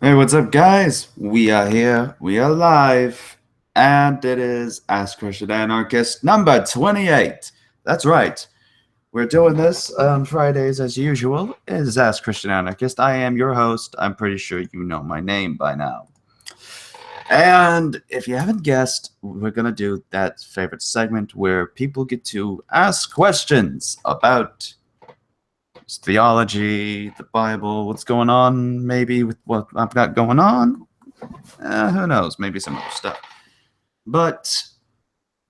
Hey, what's up, guys? We are here, we are live, and it is Ask Christian Anarchist number 28. That's right. We're doing this on Fridays as usual. It is Ask Christian Anarchist. I am your host. I'm pretty sure you know my name by now. And if you haven't guessed, we're going to do that favorite segment where people get to ask questions about theology, the Bible, what's going on, maybe with what I've got going on. Who knows? Maybe some other stuff. But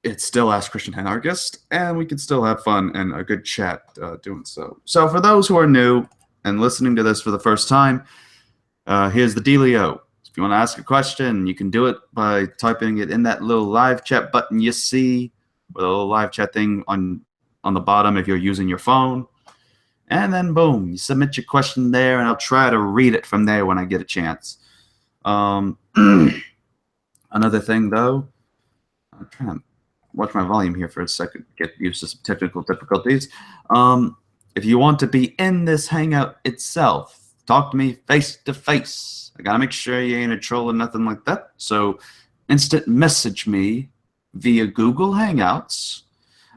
it's still Ask Christian Anarchist, and we can still have fun and a good chat doing so. So, for those who are new and listening to this for the first time, here's the dealio. If you want to ask a question, you can do it by typing it in that little live chat button you see, or the little live chat thing on the bottom if you're using your phone. And then, boom, you submit your question there, and I'll try to read it from there when I get a chance. Another thing, though, I'm trying to watch my volume here for a second, get used to some technical difficulties. If you want to be in this hangout itself, talk to me face to face. I gotta make sure you ain't a troll or nothing like that. So instant message me via Google Hangouts,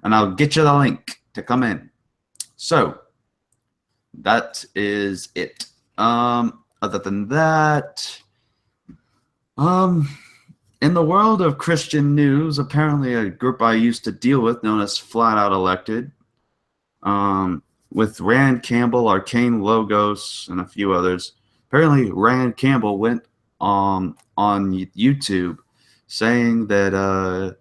and I'll get you the link to come in. So that is it. Other than that, in the world of Christian news, apparently a group I used to deal with, known as Flat Out Elected, with Rand Campbell, Arcane Logos, and a few others. Apparently, Rand Campbell went on YouTube saying that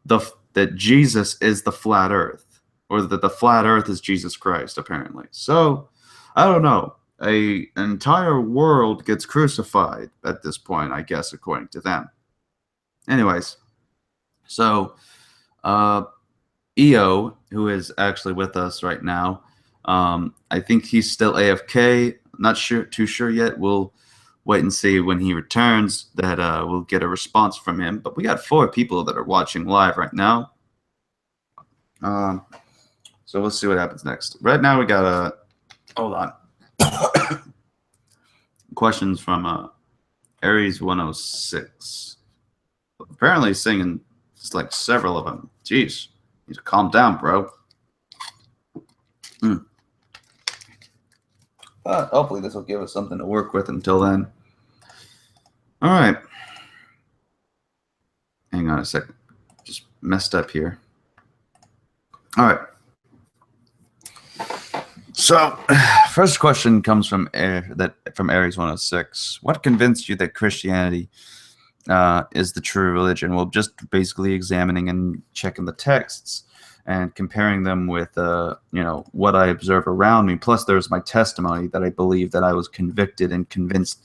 that Jesus is the flat Earth, or that the flat Earth is Jesus Christ. Apparently, so I don't know. An entire world gets crucified at this point, I guess, according to them. Anyways, so EO, who is actually with us right now, I think he's still AFK. Not too sure yet. We'll wait and see when he returns that we'll get a response from him. But we got 4 people that are watching live right now. So we'll see what happens next. Right now we got a hold on. Questions from Aries 106. Apparently singing just like several of them. Jeez, you need to calm down, bro. But hopefully this will give us something to work with until then. All right. Hang on a second. Just messed up here. All right. So, first question comes from Aries 106. What convinced you that Christianity is the true religion? Well, just basically examining and checking the texts and comparing them with what I observe around me. Plus, there's my testimony that I believe that I was convicted and convinced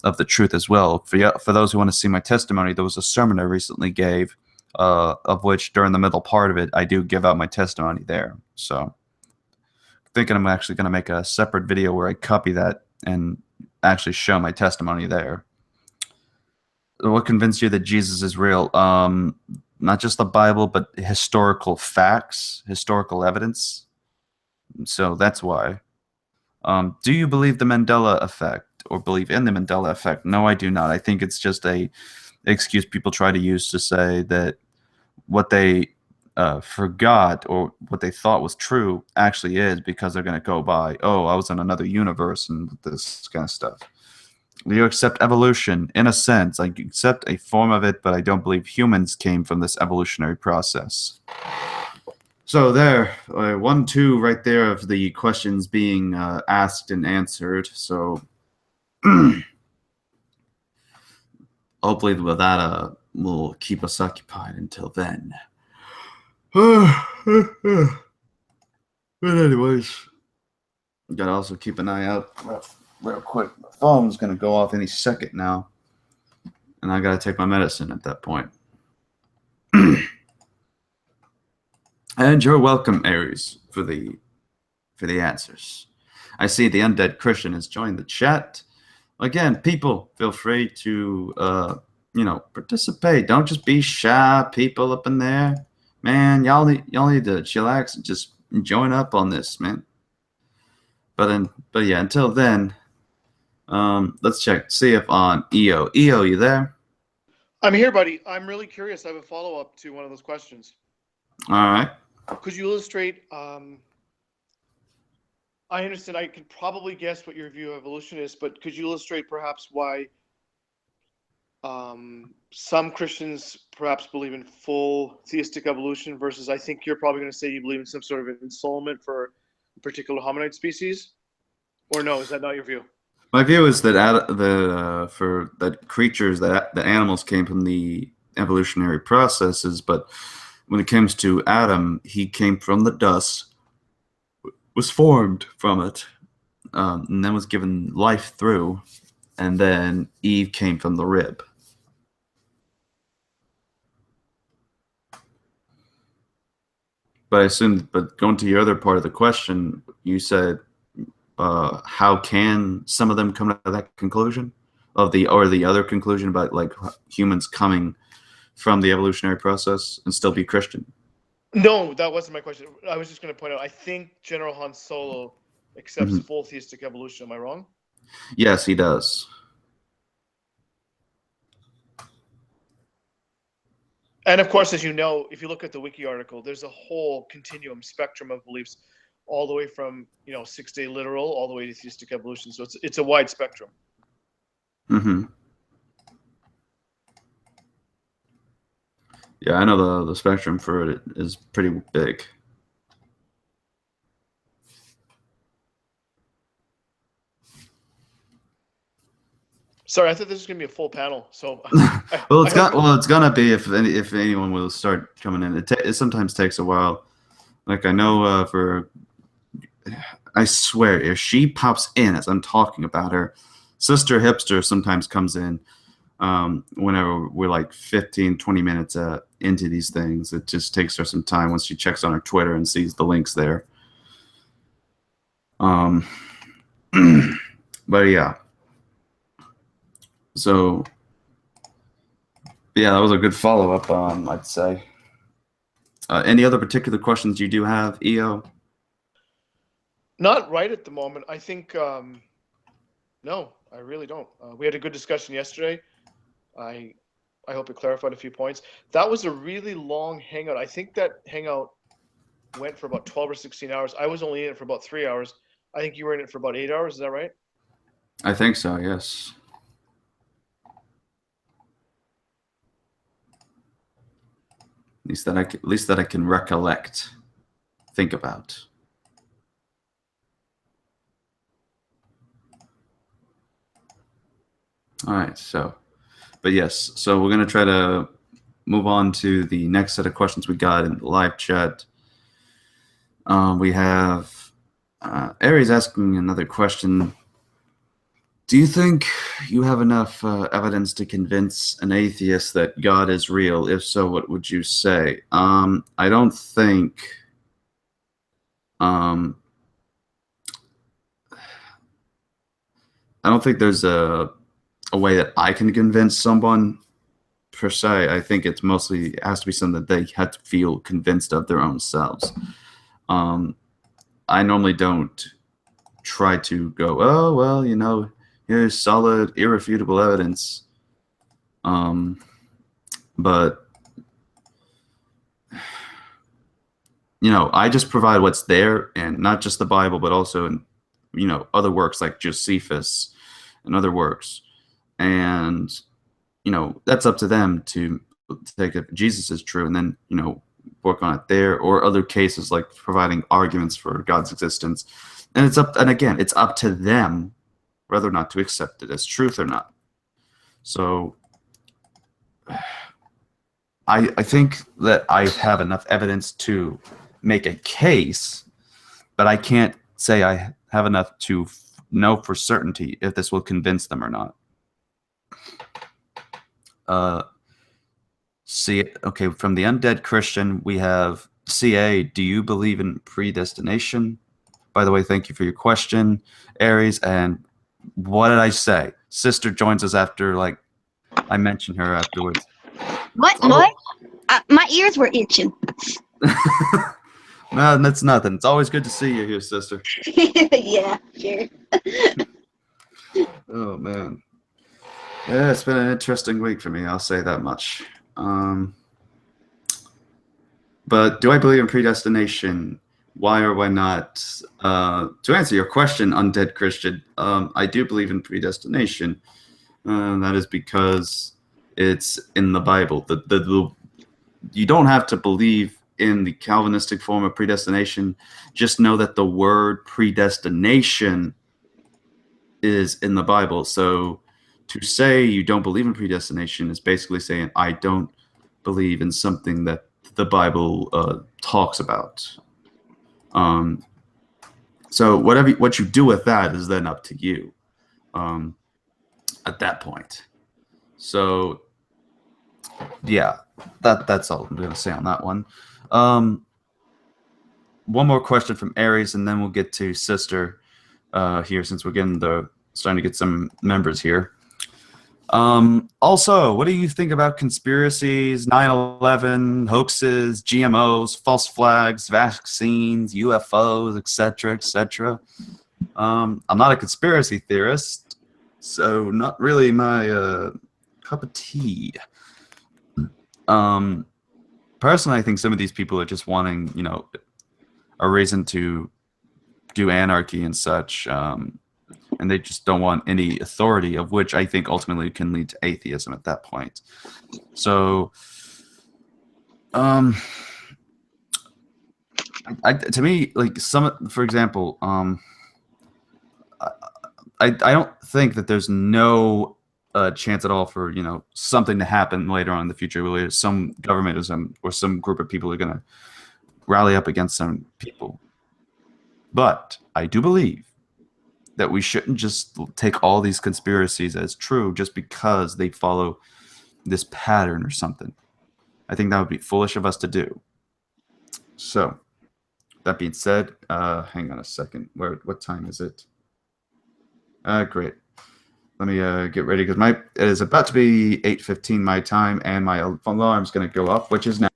of the truth as well. For those who want to see my testimony, there was a sermon I recently gave, of which during the middle part of it, I do give out my testimony there. So, thinking I'm actually going to make a separate video where I copy that and actually show my testimony there. What convinced you that Jesus is real? Not just the Bible, but historical facts, historical evidence. So that's why. Do you believe the Mandela effect or believe in the Mandela effect? No, I do not. I think it's just a excuse people try to use to say that what they forgot or what they thought was true actually is, because they're going to go by, oh, I was in another universe and this kind of stuff. You accept evolution in a sense. I accept a form of it, but I don't believe humans came from this evolutionary process. So there, 1, 2 right there of the questions being asked and answered. So hopefully with that will keep us occupied until then. But anyways, gotta also keep an eye out real quick. My phone's gonna go off any second now, and I gotta take my medicine at that point. And you're welcome, Aries, for the answers. I see the Undead Christian has joined the chat. Again, people, feel free to participate. Don't just be shy people up in there. Man, y'all need to chillax and just join up on this, man. But yeah, until then, Let's check. See if on EO. EO, you there? I'm here, buddy. I'm really curious. I have a follow-up to one of those questions. All right. Could you illustrate? I understand. I can probably guess what your view of evolution is, but could you illustrate perhaps why some Christians perhaps believe in full theistic evolution versus I think you're probably going to say you believe in some sort of ensoulment for a particular hominid species? Or no, is that not your view? My view is that creatures that animals came from the evolutionary processes, but when it comes to Adam, he came from the dust, was formed from it, and then was given life through, and then Eve came from the rib. But I assume, but going to your other part of the question, you said, how can some of them come to that conclusion of the other conclusion about like humans coming from the evolutionary process and still be Christian? No, that wasn't my question. I was just going to point out, I think General Han Solo accepts full theistic evolution. Am I wrong? Yes, he does. And of course, as you know, if you look at the wiki article, there's a whole continuum spectrum of beliefs, all the way from 6-day literal all the way to theistic evolution. So it's a wide spectrum. Mm-hmm. Yeah, I know the spectrum for it is pretty big. Sorry, I thought this was going to be a full panel. So, well, it's gonna be if anyone will start coming in. It sometimes takes a while. Like I know I swear, if she pops in as I'm talking about her, Sister Hipster sometimes comes in whenever we're like 15, 20 minutes into these things. It just takes her some time once she checks on her Twitter and sees the links there. But yeah. So, yeah, that was a good follow-up, I'd say. Any other particular questions you do have, EO? Not right at the moment. I think, no, I really don't. We had a good discussion yesterday. I hope it clarified a few points. That was a really long hangout. I think that hangout went for about 12 or 16 hours. I was only in it for about 3 hours. I think you were in it for about 8 hours. Is that right? I think so, yes. At least that I can recollect, think about. All right, but yes, so we're gonna try to move on to the next set of questions we got in the live chat. We have Aries asking another question. Do you think you have enough evidence to convince an atheist that God is real? If so, what would you say? I don't think. I don't think there's a way that I can convince someone per se. I think it has to be something that they have to feel convinced of their own selves. I normally don't try to go, oh well, here's solid, irrefutable evidence. But I just provide what's there, and not just the Bible, but also in other works like Josephus and other works. And that's up to them to take if Jesus is true, and then work on it there, or other cases like providing arguments for God's existence. And again, it's up to them whether or not to accept it as truth or not. So I think that I have enough evidence to make a case, but I can't say I have enough to know for certainty if this will convince them or not. Okay, from the Undead Christian, we have CA, do you believe in predestination? By the way, thank you for your question, Aries. And what did I say? Sister joins us after, I mentioned her afterwards. What? What? My ears were itching. No, that's nothing. It's always good to see you here, sister. Yeah, sure. Oh man. Yeah, it's been an interesting week for me, I'll say that much. But do I believe in predestination? Why or why not? To answer your question, undead Christian, I do believe in predestination. That is because it's in the Bible. You don't have to believe in the Calvinistic form of predestination. Just know that the word predestination is in the Bible. So to say you don't believe in predestination is basically saying I don't believe in something that the Bible talks about. So what you do with that is then up to you at that point. So yeah, that's all I'm going to say on that one. One more question from Aries, and then we'll get to Sister here, since we're starting to get some members here. Also, what do you think about conspiracies, 9/11, hoaxes, GMOs, false flags, vaccines, UFOs, etc., etc.? I'm not a conspiracy theorist, so not really my cup of tea. Personally, I think some of these people are just wanting, a reason to do anarchy and such. And they just don't want any authority, of which I think ultimately can lead to atheism at that point. So, to me, like for example, I don't think that there's no chance at all for something to happen later on in the future, where some government or some group of people are going to rally up against some people. But I do believe that we shouldn't just take all these conspiracies as true just because they follow this pattern or something. I think that would be foolish of us to do. So, that being said, hang on a second. What time is it? Great. Let me get ready, because it is about to be 8:15 my time, and my alarm's going to go off, which is now.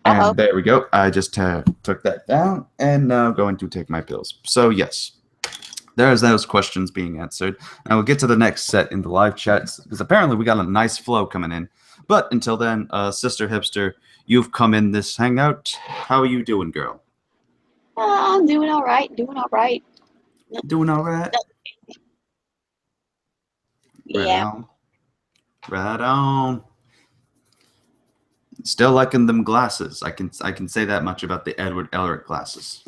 And there we go. I just took that down, and now I'm going to take my pills. So yes, there's those questions being answered. And we'll get to the next set in the live chat, because apparently we got a nice flow coming in. But until then, Sister Hipster, you've come in this hangout. How are you doing, girl? I'm doing all right. Doing all right. Doing all right? Yeah. Right on. Right on. Still liking them glasses. I can say that much about the Edward Elric glasses.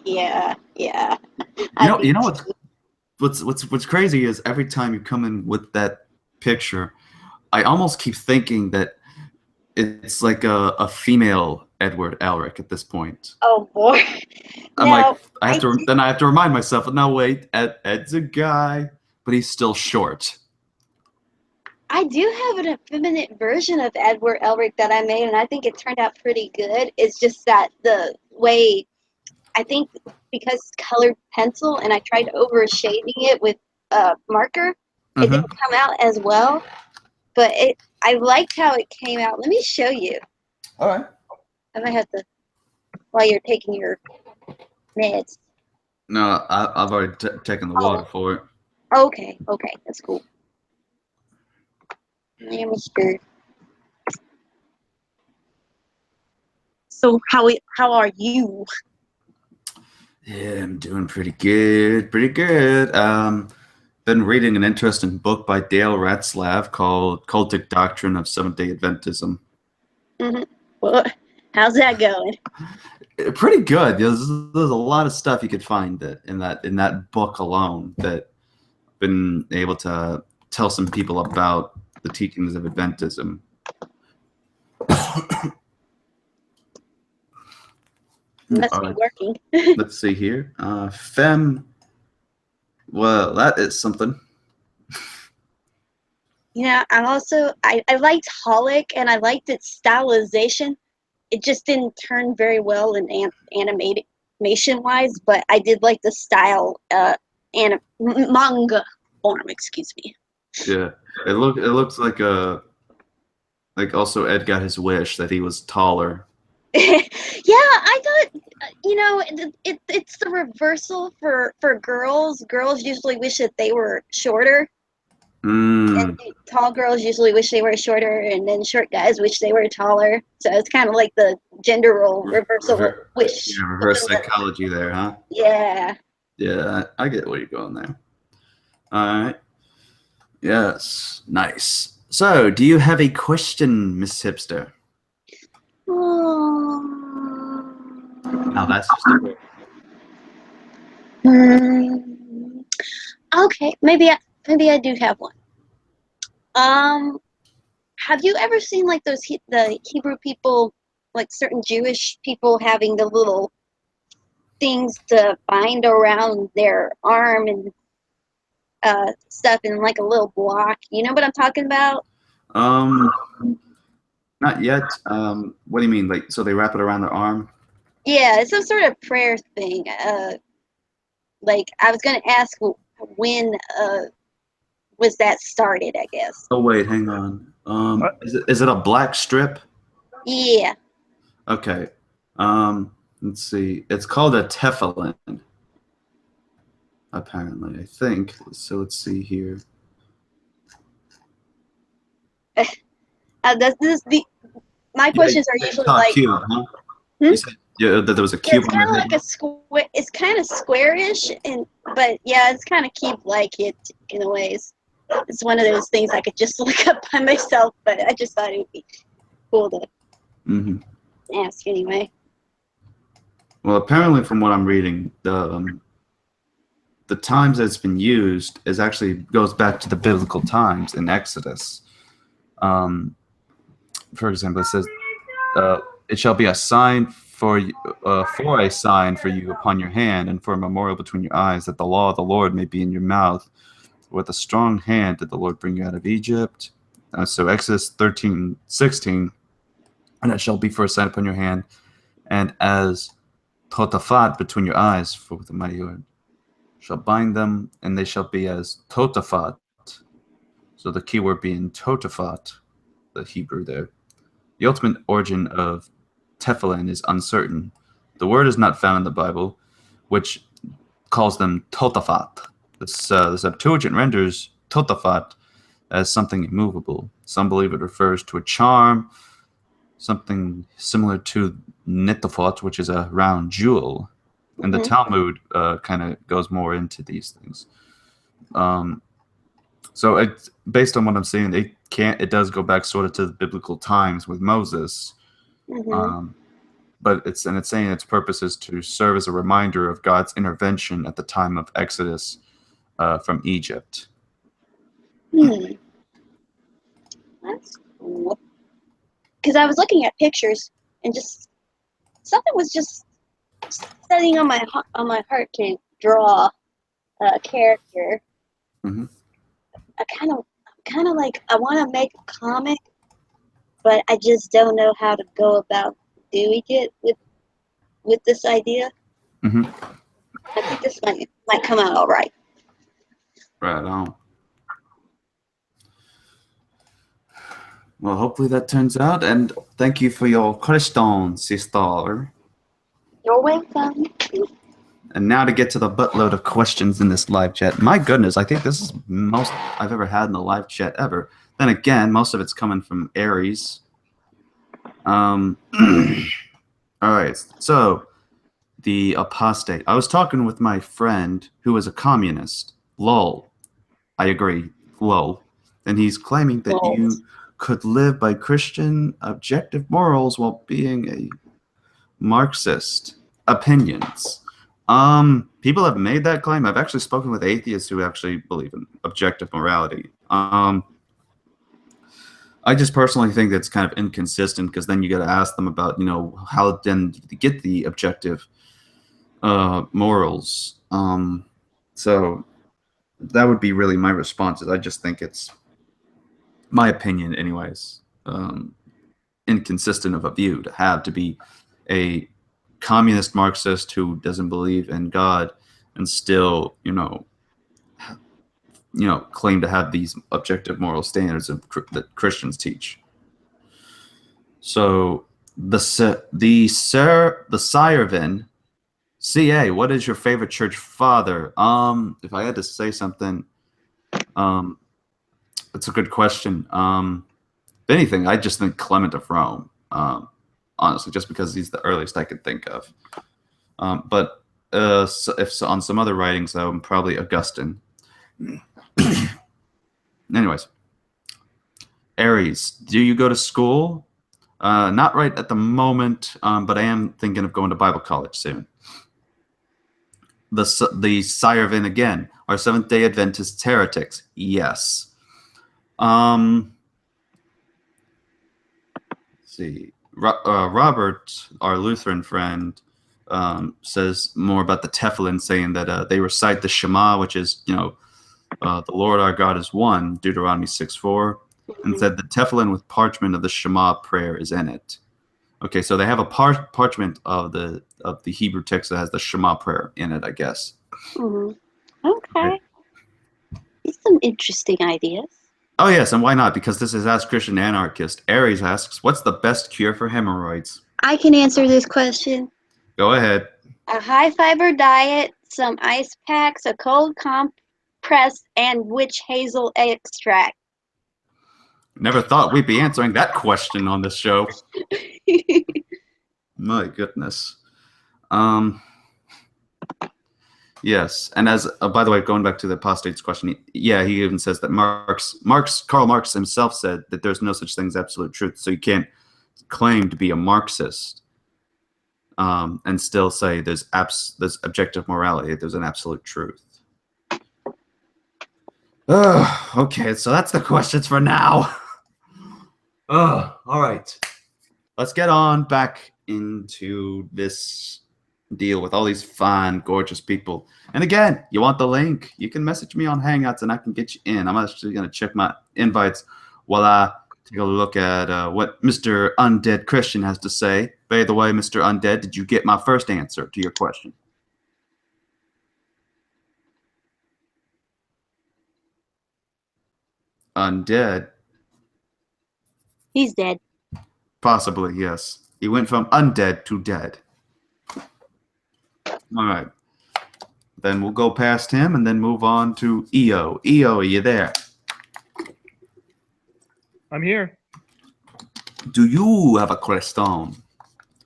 Yeah. You know what's crazy is every time you come in with that picture, I almost keep thinking that it's like a female Edward Elric at this point. Oh boy. I'm like, I have to remind myself. No, wait, Ed's a guy, but he's still short. I do have an effeminate version of Edward Elric that I made, and I think it turned out pretty good. It's just that the way, I think because it's colored pencil and I tried over shading it with a marker, it didn't come out as well. But I liked how it came out. Let me show you. All right. I might have to, while you're taking your meds. No, I've already taken the water for it. Okay, that's cool. Yeah, Mr. So how are you? Yeah, I'm doing pretty good. Been reading an interesting book by Dale Ratzlaff called Cultic Doctrine of Seventh-day Adventism. Mm-hmm. Well, how's that going? Pretty good. There's a lot of stuff you could find in that book alone that I've been able to tell some people about the teachings of Adventism. Must be working. Let's see here. Femme. Well, that is something. Yeah, I liked Holic and I liked its stylization. It just didn't turn very well in animation wise, but I did like the style manga form, excuse me. Yeah. It looks like also Ed got his wish that he was taller. I thought, it's the reversal for girls. Girls usually wish that they were shorter, and Mm. tall girls usually wish they were shorter, and then short guys wish they were taller. So it's kind of like the gender role reversal wish. Yeah, reverse psychology there, huh? Yeah. Yeah, I get where you're going there. All right. Yes, nice. So, do you have a question, Miss Hipster? Now that's just a Okay, maybe I do have one. Have you ever seen like the Hebrew people, like certain Jewish people having the little things to bind around their arm and stuff in like a little block? You know what I'm talking about? um, not yet. What do you mean? Like, so they wrap it around their arm? Yeah, it's some sort of prayer thing. Like I was gonna ask when was that started? I guess. Oh wait, hang on. Is it a black strip? Yeah. Okay. Let's see. It's called a tefillin, apparently. I think. So let's see here. My Yeah, questions are you usually saw a like, cube, huh? hmm? You said that there was a Yeah, cube it's on kind their of head. like a square. It's kind of squarish, but yeah, it's kind of cube-like it in a ways. It's one of those things I could just look up by myself, but I just thought it would be cool to Mm-hmm. ask anyway. Well, apparently, from what I'm reading, the times that it's been used is actually goes back to the biblical times in Exodus. Um, for example, it says, "It shall be a sign for you, for a sign for you upon your hand, and for a memorial between your eyes, that the law of the Lord may be in your mouth. With a strong hand did the Lord bring you out of Egypt." So Exodus 13:16, and it shall be for a sign upon your hand, and as totafat between your eyes, for with the mighty word shall bind them, and they shall be as totafat. So the key word being totafat, the Hebrew there. The ultimate origin of tefillin is uncertain. The word is not found in the Bible, which calls them totafat. The Septuagint renders totafat as something immovable. Some believe it refers to a charm, something similar to nitofot, which is a round jewel. And the Talmud kind of goes more into these things. So it's based on what I'm seeing, it does go back sort of to the biblical times with Moses. But it's saying its purpose is to serve as a reminder of God's intervention at the time of Exodus from Egypt. That's cool. Because I was looking at pictures and just something was just setting on my heart to draw a character. Mm-hmm. I'm kind of like I want to make a comic, but I just don't know how to go about doing it with this idea. Mm-hmm. I think this might come out all right. Right on. Well, hopefully that turns out, and thank you for your question, sister. You're welcome. And now to get to the buttload of questions in this live chat. My goodness, I think this is most I've ever had in the live chat ever. Then again, most of it's coming from Aries. All right, so the apostate. I was talking with my friend who is a communist. Lol. I agree. Lol. And he's claiming that you could live by Christian objective morals while being a Marxist. Opinions. People have made that claim. I've actually spoken with atheists who actually believe in objective morality. I just personally think that's kind of inconsistent because then you got to ask them about, how then to get the objective morals. So that would be really my response. Is I just think it's my opinion, anyways. Inconsistent of a view to be a communist Marxist who doesn't believe in God and still, claim to have these objective moral standards that Christians teach. So the Sirvin CA. What is your favorite church father? If I had to say something, that's a good question. If anything, I just think Clement of Rome. Honestly, just because he's the earliest I could think of. But if on some other writings, though, probably Augustine. Anyways, Aries, do you go to school? Not right at the moment, but I am thinking of going to Bible college soon. The Sirvin again. Are Seventh-day Adventists heretics? Yes. Let's see. Robert, our Lutheran friend, says more about the Tefillin, saying that they recite the Shema, which is, the Lord our God is one, Deuteronomy 6:4, and said the Tefillin with parchment of the Shema prayer is in it. Okay, so they have a parchment of the Hebrew text that has the Shema prayer in it, I guess. Okay. These some interesting ideas. Oh, yes, and why not? Because this is Ask Christian Anarchist. Aries asks, what's the best cure for hemorrhoids? I can answer this question. Go ahead. A high-fiber diet, some ice packs, a cold compress, and witch hazel extract. Never thought we'd be answering that question on this show. My goodness. Yes, and as by the way, going back to the apostates question, he even says that Karl Marx himself said that there's no such thing as absolute truth, so you can't claim to be a Marxist and still say there's objective morality, there's an absolute truth. Okay, so that's the questions for now. All right. Let's get on back into this deal with all these fine, gorgeous people. And again, you want the link? You can message me on Hangouts and I can get you in. I'm actually going to check my invites while I take a look at what Mr. Undead Christian has to say. By the way, Mr. Undead, did you get my first answer to your question? Undead? He's dead. Possibly, yes. He went from undead to dead. All right. Then we'll go past him and then move on to EO. EO, are you there? I'm here. Do you have a question?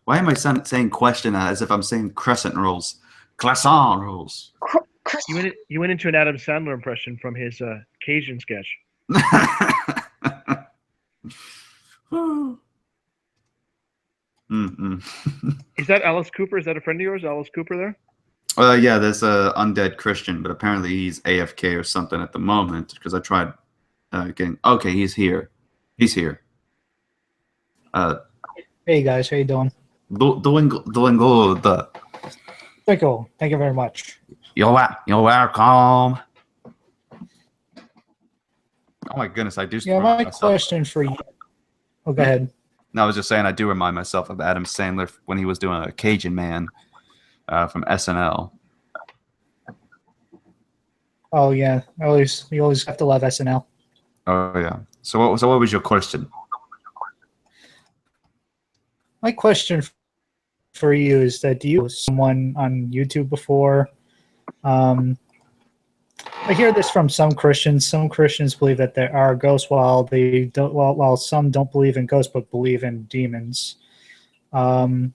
Why am I saying question as if I'm saying crescent rolls? Croissant rolls. You went into an Adam Sandler impression from his Cajun sketch. Is that Alice Cooper? Is that a friend of yours, Alice Cooper there? Yeah, there's a undead Christian, but apparently he's AFK or something at the moment because I tried getting. Okay, he's here. He's here. Hey guys, how you doing? Doing good. Thank you. Thank you very much. You're welcome. Oh my goodness, I do. Yeah, my question for you. Oh, go ahead. No, I was just saying I do remind myself of Adam Sandler when he was doing a Cajun Man from SNL. Oh yeah, you always have to love SNL. Oh yeah. So what was your question? My question for you is that do you know someone on YouTube before? I hear this from some Christians. Some Christians believe that there are ghosts, while some don't believe in ghosts but believe in demons. The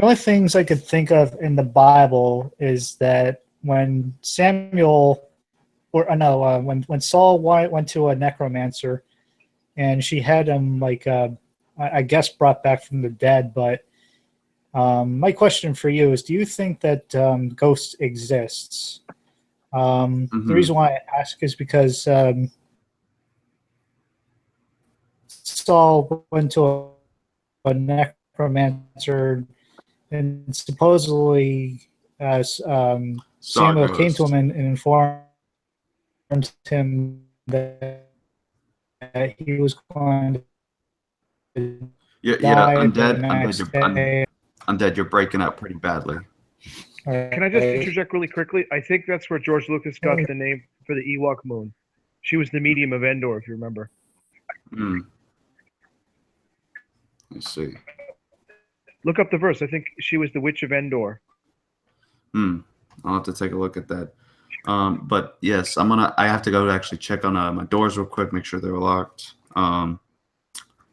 only things I could think of in the Bible is that when when Saul went to a necromancer, and she had him I guess brought back from the dead. But my question for you is: do you think that ghosts exists? The reason why I ask is because Saul went to a necromancer, and supposedly Samuel came to him and informed him that he was going to die Undead, you're breaking up pretty badly. Can I just interject really quickly? I think that's where George Lucas got the name for the Ewok moon. She was the medium of Endor, if you remember. Let's see. Look up the verse. I think she was the witch of Endor. I'll have to take a look at that. But yes, I have to go to actually check on my doors real quick, make sure they're locked.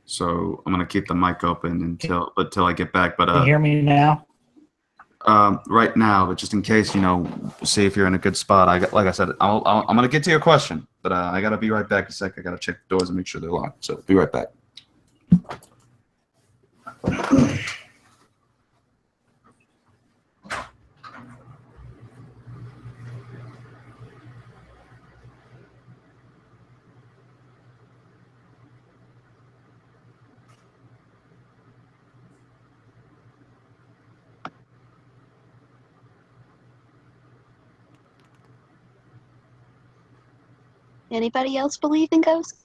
So I'm gonna keep the mic open until I get back. But Can you hear me now? right now, but just in case, see if you're in a good spot. Like I said, I'm gonna get to your question, but I gotta be right back a sec. I gotta check the doors and make sure they're locked. So be right back. Anybody else believe in ghosts?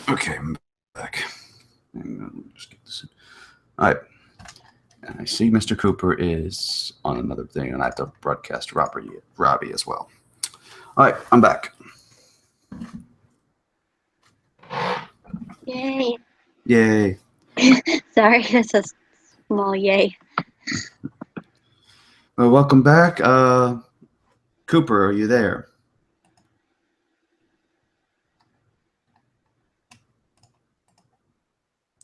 Okay, I'm back. Hang on, let me just get this in. All right. And I see Mr. Cooper is on another thing, and I have to broadcast Robbie as well. All right, I'm back. Yay. Yay. Sorry, that's a small yay. Well, welcome back. Cooper, are you there?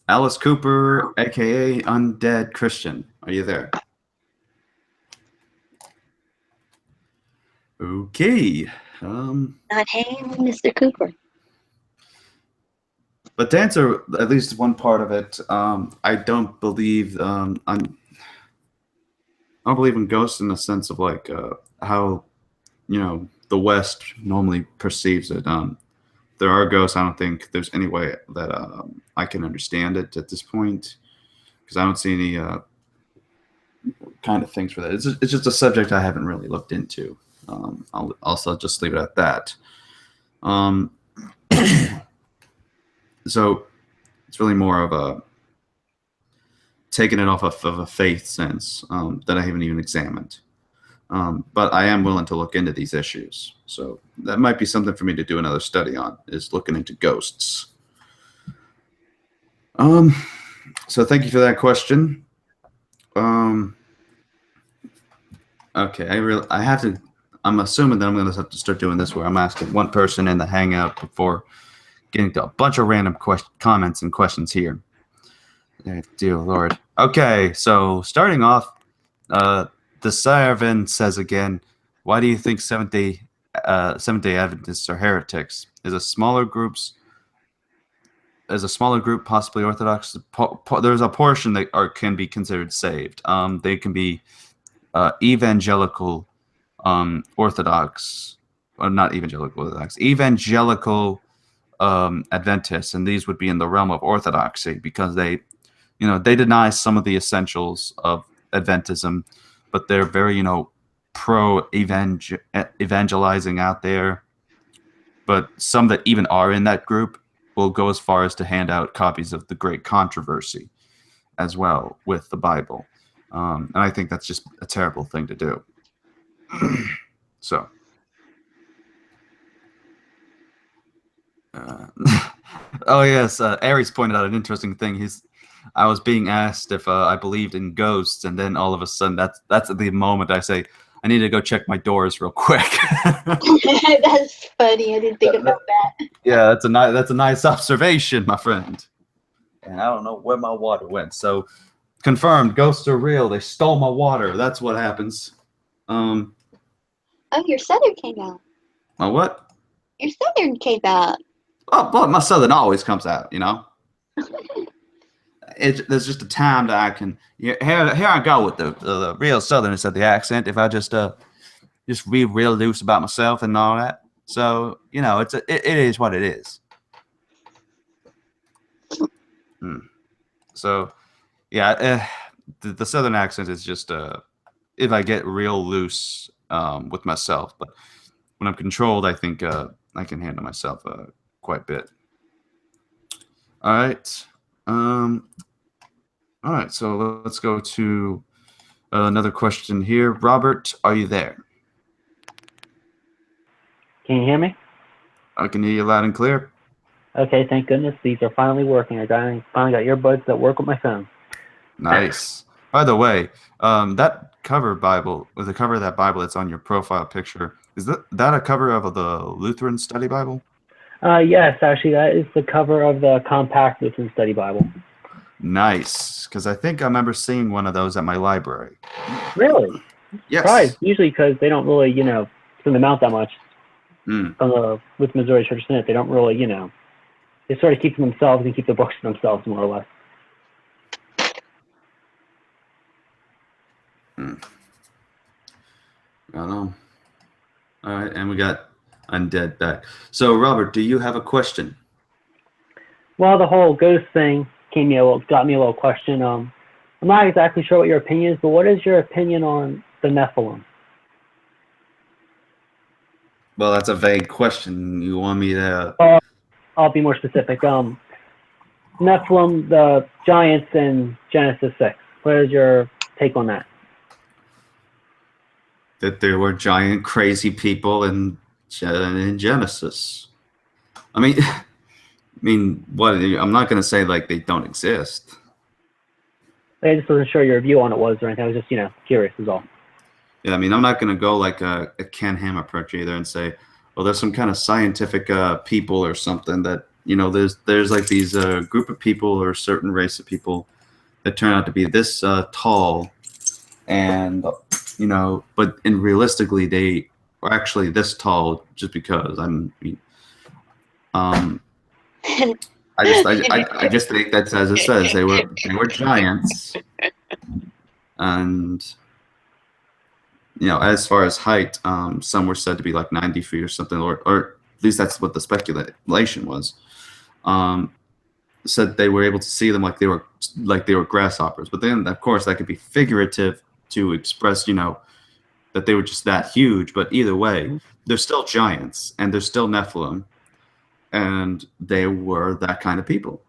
Alice Cooper, aka Undead Christian, are you there? Okay. Not hanging with Mr. Cooper. But to answer at least one part of it, I don't believe I don't believe in ghosts in the sense of like how the West normally perceives it. There are ghosts. I don't think there's any way that I can understand it at this point because I don't see any kind of things for that. It's just a subject I haven't really looked into. I'll also just leave it at that. So it's really more of a taking it off of a faith sense that I haven't even examined. But I am willing to look into these issues. So that might be something for me to do another study on, is looking into ghosts. So thank you for that question. Okay, I'm assuming that I'm going to have to start doing this where I'm asking one person in the Hangout before getting to a bunch of random comments and questions here. Dear Lord. Okay, so starting off, the Sarvin says again, why do you think Seventh-day Adventists are heretics? Is a smaller group possibly Orthodox? There's a portion that can be considered saved. They can be evangelical Orthodox, or not evangelical Orthodox, evangelical Adventists, and these would be in the realm of orthodoxy because they deny some of the essentials of Adventism, but they're very evangelizing out there. But some that even are in that group will go as far as to hand out copies of the Great Controversy as well with the Bible. And I think that's just a terrible thing to do. So, oh yes, Aries pointed out an interesting thing. I was being asked if I believed in ghosts, and then all of a sudden, that's at the moment I say, I need to go check my doors real quick. That's funny. I didn't think about that. Yeah, that's a nice observation, my friend. And I don't know where my water went. So confirmed, ghosts are real. They stole my water. That's what happens. Oh, your southern came out. My what? Your southern came out. Oh, but my southern always comes out, you know. There's just a time that I can. Here I go with the real southernness of the accent. If I just be real loose about myself and all that. So you know, it is what it is. So yeah, the southern accent is just if I get real loose with myself, but when I'm controlled, I think I can handle myself quite a bit. All right. All right, so let's go to another question here. Robert, are you there? Can you hear me? I can hear you loud and clear. Okay, thank goodness these are finally working. I finally got earbuds that work with my phone. Nice. By the way, that cover Bible, or the cover of that Bible that's on your profile picture, is that a cover of the Lutheran Study Bible? Yes, actually, that is the cover of the Compact Lutheran Study Bible. Nice, because I think I remember seeing one of those at my library. Really? Yes. Surprised. Usually, because they don't really, send them out that much. With Missouri Church Synod, they don't really, they sort of keep them themselves and keep the books to themselves, more or less. I don't know. All right, and we got Undead back. So, Robert, do you have a question? Well, the whole ghost thing got me a little question. I'm not exactly sure what your opinion is, but what is your opinion on the Nephilim? Well, that's a vague question. You want me to... I'll be more specific. Nephilim, the giants in Genesis 6. What is your take on that? That there were giant, crazy people in Genesis. I mean, what? I'm not going to say like they don't exist. I just wasn't sure your view on it was or anything. I was just, curious is all. Yeah, I mean, I'm not going to go like a Ken Ham approach either and say, well, there's some kind of scientific people or something that, there's like these group of people or a certain race of people that turn out to be this tall and, but realistically, they are actually this tall just because I just think that's as it says. They were giants, and as far as height, some were said to be like 90 feet or something, or at least that's what the speculation was. Said they were able to see them like they were grasshoppers, but then of course that could be figurative to express that they were just that huge. But either way, they're still giants and they're still Nephilim. And they were that kind of people.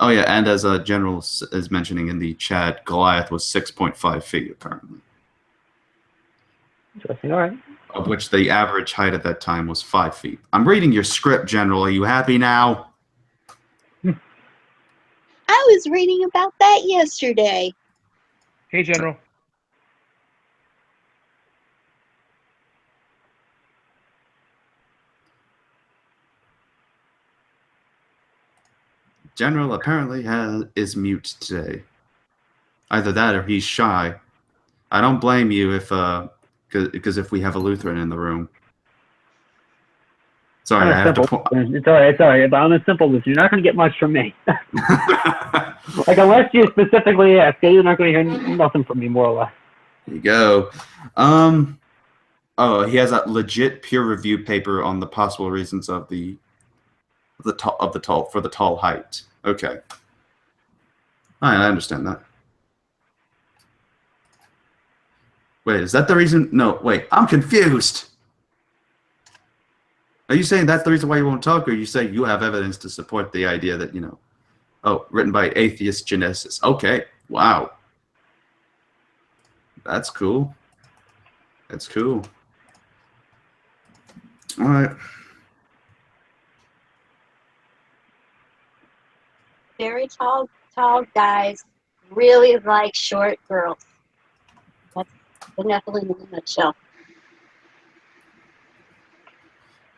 Oh yeah, and as a general is mentioning in the chat, Goliath was 6.5 feet apparently. Interesting. All right. Of which the average height at that time was 5 feet. I'm reading your script, General. Are you happy now? I was reading about that yesterday. Hey, General. General apparently is mute today. Either that or he's shy. I don't blame you because if we have a Lutheran in the room. Sorry, I have to. It's all right. But I'm a simple Lutheran. You're not going to get much from me. Like unless you specifically ask, you're not going to hear nothing from me, more or less. There you go. Oh, he has a legit peer review paper on the possible reasons of the tall height. Okay. All right, I understand that. Wait, is that the reason? No, wait, I'm confused. Are you saying that's the reason why you won't talk, or you say you have evidence to support the idea that, written by atheist geneticists? Okay, wow. That's cool. That's cool. All right. Very tall guys really like short girls. the Nephilim in a nutshell.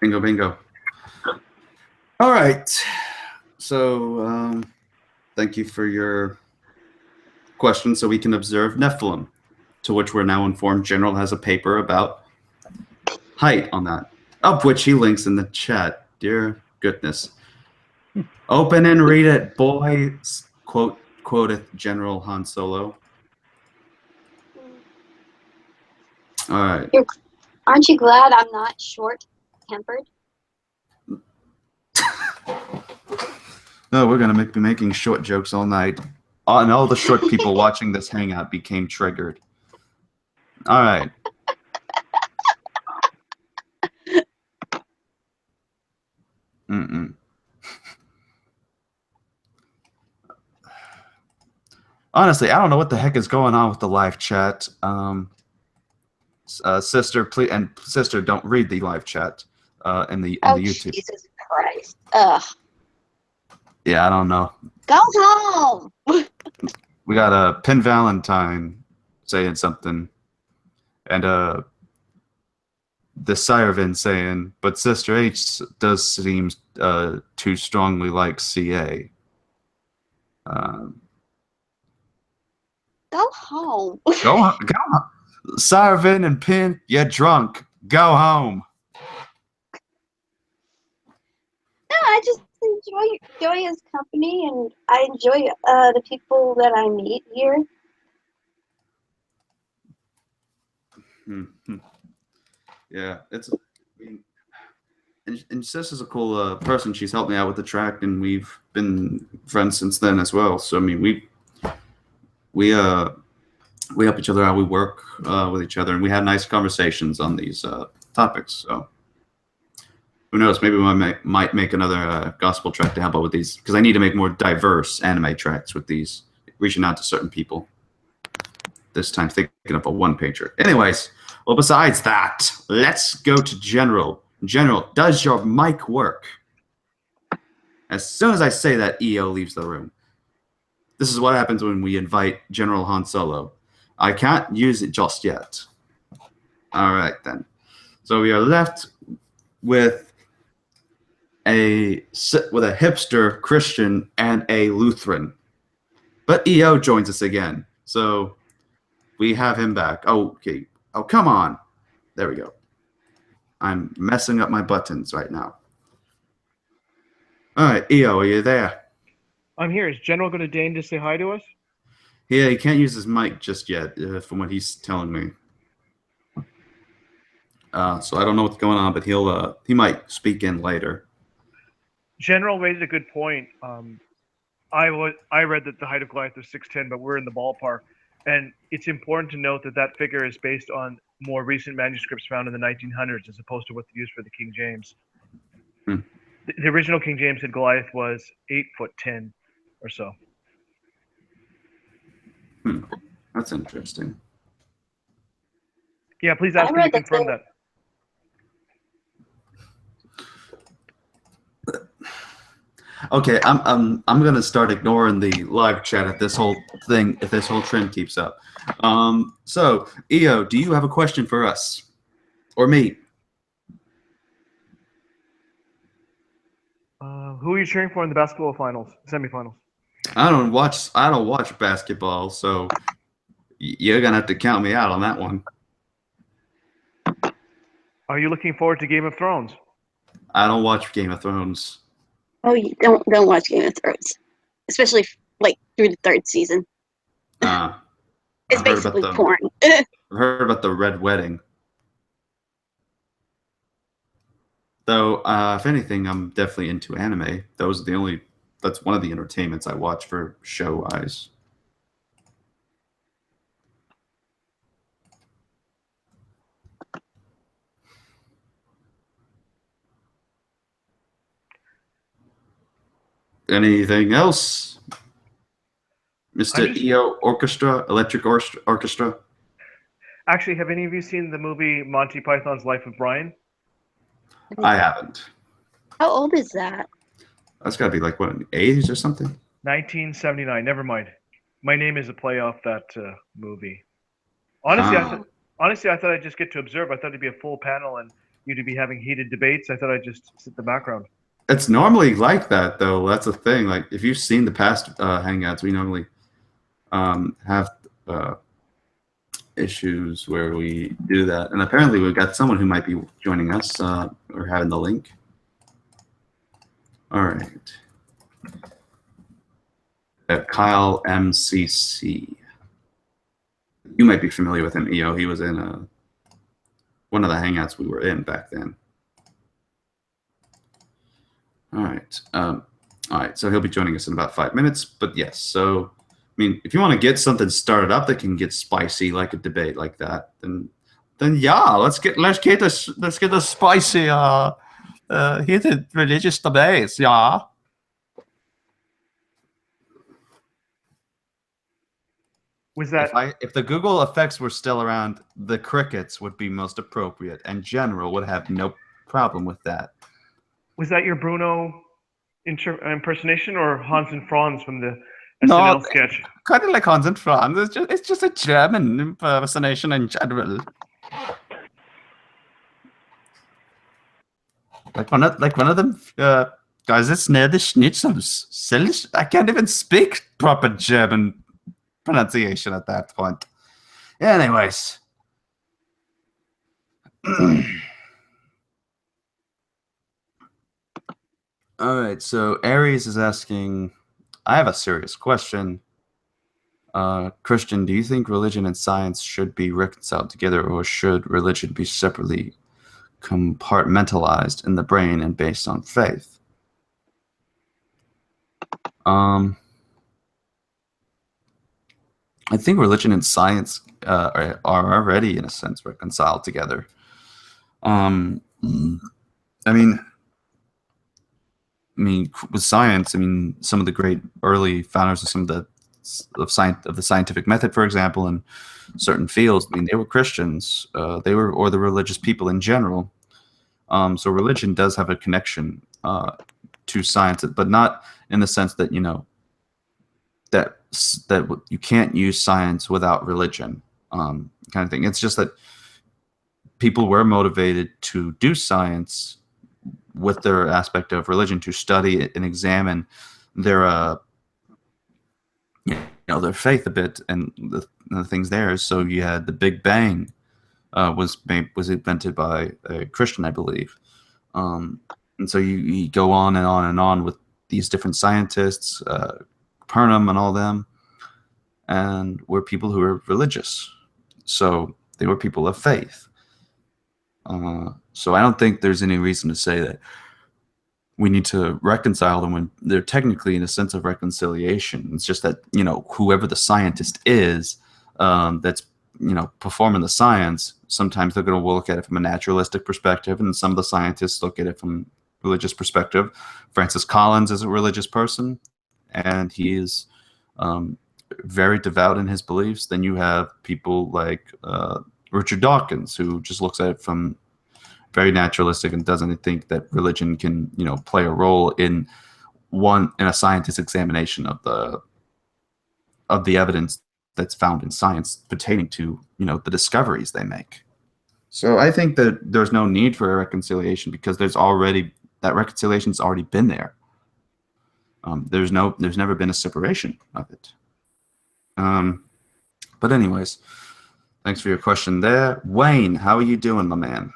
Bingo, bingo. All right. So, thank you for your question. So we can observe Nephilim, to which we're now informed General has a paper about height on that, of which he links in the chat. Dear goodness. Open and read it, boy, quoteth General Han Solo. All right. Aren't you glad I'm not short-tempered? No, we're going to be making short jokes all night. And all the short people watching this hangout became triggered. All right. Honestly, I don't know what the heck is going on with the live chat. Sister, please, and sister, don't read the live chat in the YouTube. Jesus Christ! Ugh. Yeah, I don't know. Go home. We got a Pin Valentine saying something, and the Sirevin saying, but Sister H does seem too strongly like CA. Go home. Go home. Sirevin and Pin, you're drunk. Go home. No, I just enjoy his company, and I enjoy the people that I meet here. Yeah, and Sis is a cool person. She's helped me out with the track, and we've been friends since then as well. So I mean, we help each other out. We work with each other, and we had nice conversations on these topics. So who knows? Maybe we might make another gospel track to help out with these, because I need to make more diverse anime tracks with these, reaching out to certain people. This time thinking of a one-pager. Anyways, well, besides that, let's go to General. General, does your mic work? As soon as I say that, EO leaves the room. This is what happens when we invite General Han Solo. I can't use it just yet. All right, then. So we are left with a hipster Christian and a Lutheran. But EO joins us again. So we have him back. Oh, okay. Oh, come on. There we go. I'm messing up my buttons right now. All right, EO, are you there? I'm here. Is General going to deign to say hi to us? Yeah, he can't use his mic just yet, from what he's telling me. So I don't know what's going on, but he might speak in later. General raised a good point. I read that the height of Goliath was 6'10", but we're in the ballpark. And it's important to note that that figure is based on more recent manuscripts found in the 1900s, as opposed to what they used for the King James. The original King James said Goliath was 8'10" or so. That's interesting. Yeah, please ask him to confirm that. Okay, I'm gonna start ignoring the live chat if this whole trend keeps up. So EO, do you have a question for us or me? Who are you cheering for in the basketball semifinals? I don't watch basketball, so you're gonna have to count me out on that one. Are you looking forward to Game of Thrones? I don't watch Game of Thrones. Oh, you don't watch Game of Thrones, especially like through the third season. It's basically porn. I've heard about the Red Wedding. Though, if anything, I'm definitely into anime. That's one of the entertainments I watch for show-wise. Anything else? Mr. EO Electric Orchestra? Actually, have any of you seen the movie Monty Python's Life of Brian? I haven't. How old is that? That's got to be like, what, in the 80s or something? 1979. Never mind. My name is a play off that movie. Honestly, Honestly, I thought I'd just get to observe. I thought it'd be a full panel and you'd be having heated debates. I thought I'd just sit in the background. It's normally like that, though. That's the thing. Like, if you've seen the past Hangouts, we normally have issues where we do that. And apparently we've got someone who might be joining us or having the link. All right. Kyle MCC. You might be familiar with him, EO. He was in one of the Hangouts we were in back then. All right. All right. So he'll be joining us in about 5 minutes. But yes, so I mean, if you want to get something started up that can get spicy, like a debate like that, then yeah, let's get a spicy heated religious debates. Yeah. Was that if the Google effects were still around, the crickets would be most appropriate, and General would have no problem with that. Was that your Bruno impersonation or Hans and Franz from the SNL sketch? Kind of like Hans and Franz. It's just a German impersonation in general. Like one of them guys. It's near the schnitzels. I can't even speak proper German pronunciation at that point. Anyways. All right, so Aries is asking, I have a serious question. Christian, do you think religion and science should be reconciled together, or should religion be separately compartmentalized in the brain and based on faith? I think religion and science are already, in a sense, reconciled together. I mean, with science, I mean, some of the great early founders of some of the scientific method, for example, in certain fields, I mean, they were Christians. Or the religious people in general. So religion does have a connection to science, but not in the sense that, you know, that you can't use science without religion, kind of thing. It's just that people were motivated to do science with their aspect of religion, to study it and examine their their faith a bit and the things there. So you had the Big Bang was invented by a Christian, I believe, and so you go on and on and on with these different scientists, Capernaum and all them, and were people who were religious, so they were people of faith. So I don't think there's any reason to say that we need to reconcile them when they're technically in a sense of reconciliation. It's just that, you know, whoever the scientist is that's, you know, performing the science, sometimes they're going to look at it from a naturalistic perspective, and some of the scientists look at it from a religious perspective. Francis Collins is a religious person, and he is very devout in his beliefs. Then you have people like Richard Dawkins, who just looks at it from very naturalistic and doesn't think that religion can, you know, play a role in a scientist's examination of the evidence that's found in science pertaining to, you know, the discoveries they make. So I think that there's no need for a reconciliation, because that reconciliation's already been there. There's never been a separation of it. But anyways, thanks for your question there. Wayne, how are you doing, my man?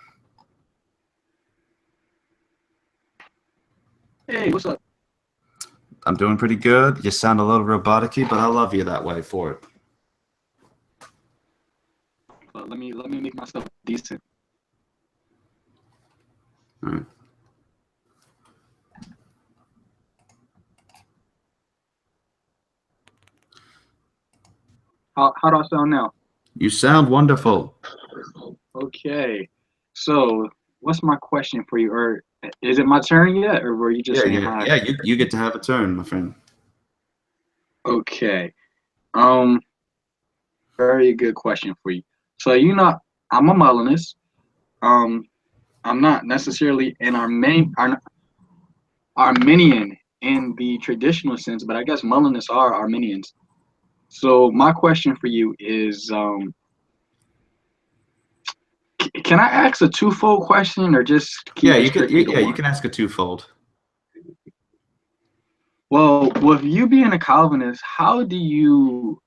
Hey, what's up? I'm doing pretty good. You sound a little robotic-y, but I love you that way for it. Let me make myself decent. All right. How do I sound now? You sound wonderful. Okay. So, what's my question for you? Or is it my turn yet, or were you just saying hi? Yeah, you get to have a turn, my friend. Okay. Very good question for you. So, you know, I'm a Molinist. I'm not necessarily an Arminian in the traditional sense, but I guess Molinists are Arminians. So my question for you is, can I ask a twofold question or just keep Yeah, it you can. strictly to Yeah, you one? can ask a twofold. Well, with you being a Calvinist, how do you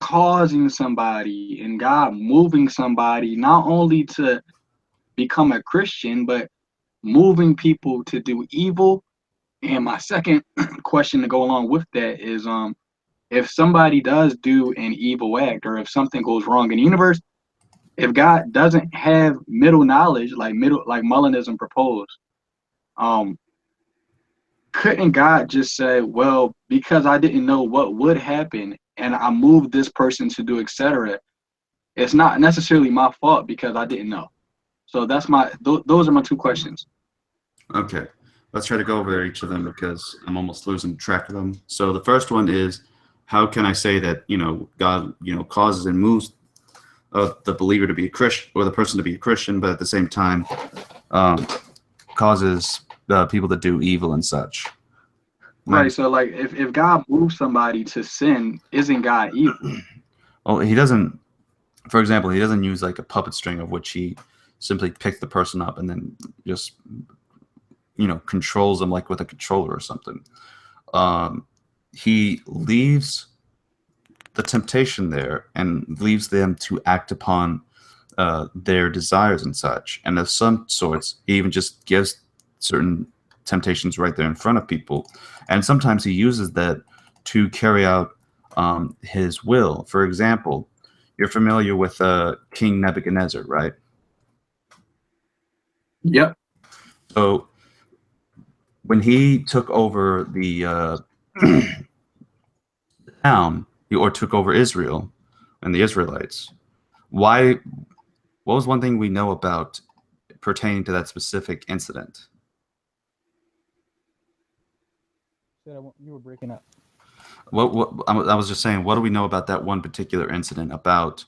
causing somebody and God moving somebody not only to become a Christian, but moving people to do evil? And my second question to go along with that is, if somebody does do an evil act or if something goes wrong in the universe, if God doesn't have middle knowledge, like Molinism proposed, couldn't God just say, well, because I didn't know what would happen and I moved this person to do etc., it's not necessarily my fault because I didn't know. So that's those are my two questions. Okay, let's try to go over each of them because I'm almost losing track of them. So the first one is, how can I say that God causes and moves the believer to be a Christian or the person to be a Christian, but at the same time causes people to do evil and such? Right. So like if God moves somebody to sin, isn't God evil? Well, he doesn't. For example, he doesn't use like a puppet string of which he simply picks the person up and then just controls them like with a controller or something. He leaves the temptation there and leaves them to act upon their desires and such. And of some sorts, he even just gives certain temptations right there in front of people. And sometimes he uses that to carry out his will. For example, you're familiar with King Nebuchadnezzar, right? Yep. So when he took over the town, or took over Israel and the Israelites, what was one thing we know about pertaining to that specific incident? You were breaking up. What I was just saying, what do we know about that one particular incident about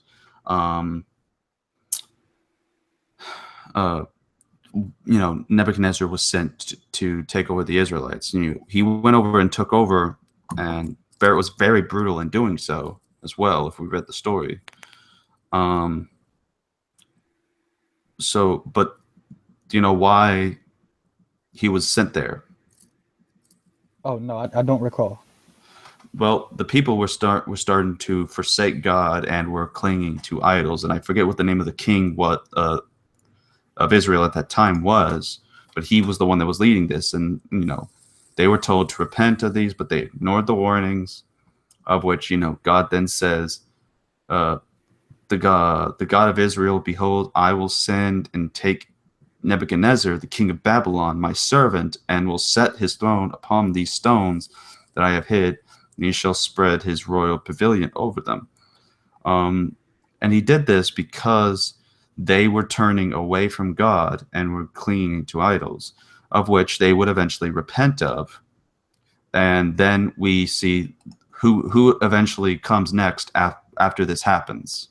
Nebuchadnezzar was sent to take over the Israelites. He went over and took over, and it was very brutal in doing so as well, if we read the story. But do you know why he was sent there? Oh no, I don't recall. Well, the people were starting to forsake God and were clinging to idols, and I forget what the name of the king of Israel at that time was, but he was the one that was leading this, and they were told to repent of these, but they ignored the warnings, of which God then says, the God of Israel, behold, I will send and take Nebuchadnezzar, the king of Babylon, my servant, and will set his throne upon these stones that I have hid, and he shall spread his royal pavilion over them. And he did this because they were turning away from God and were clinging to idols, of which they would eventually repent of. And then we see who eventually comes next after this happens.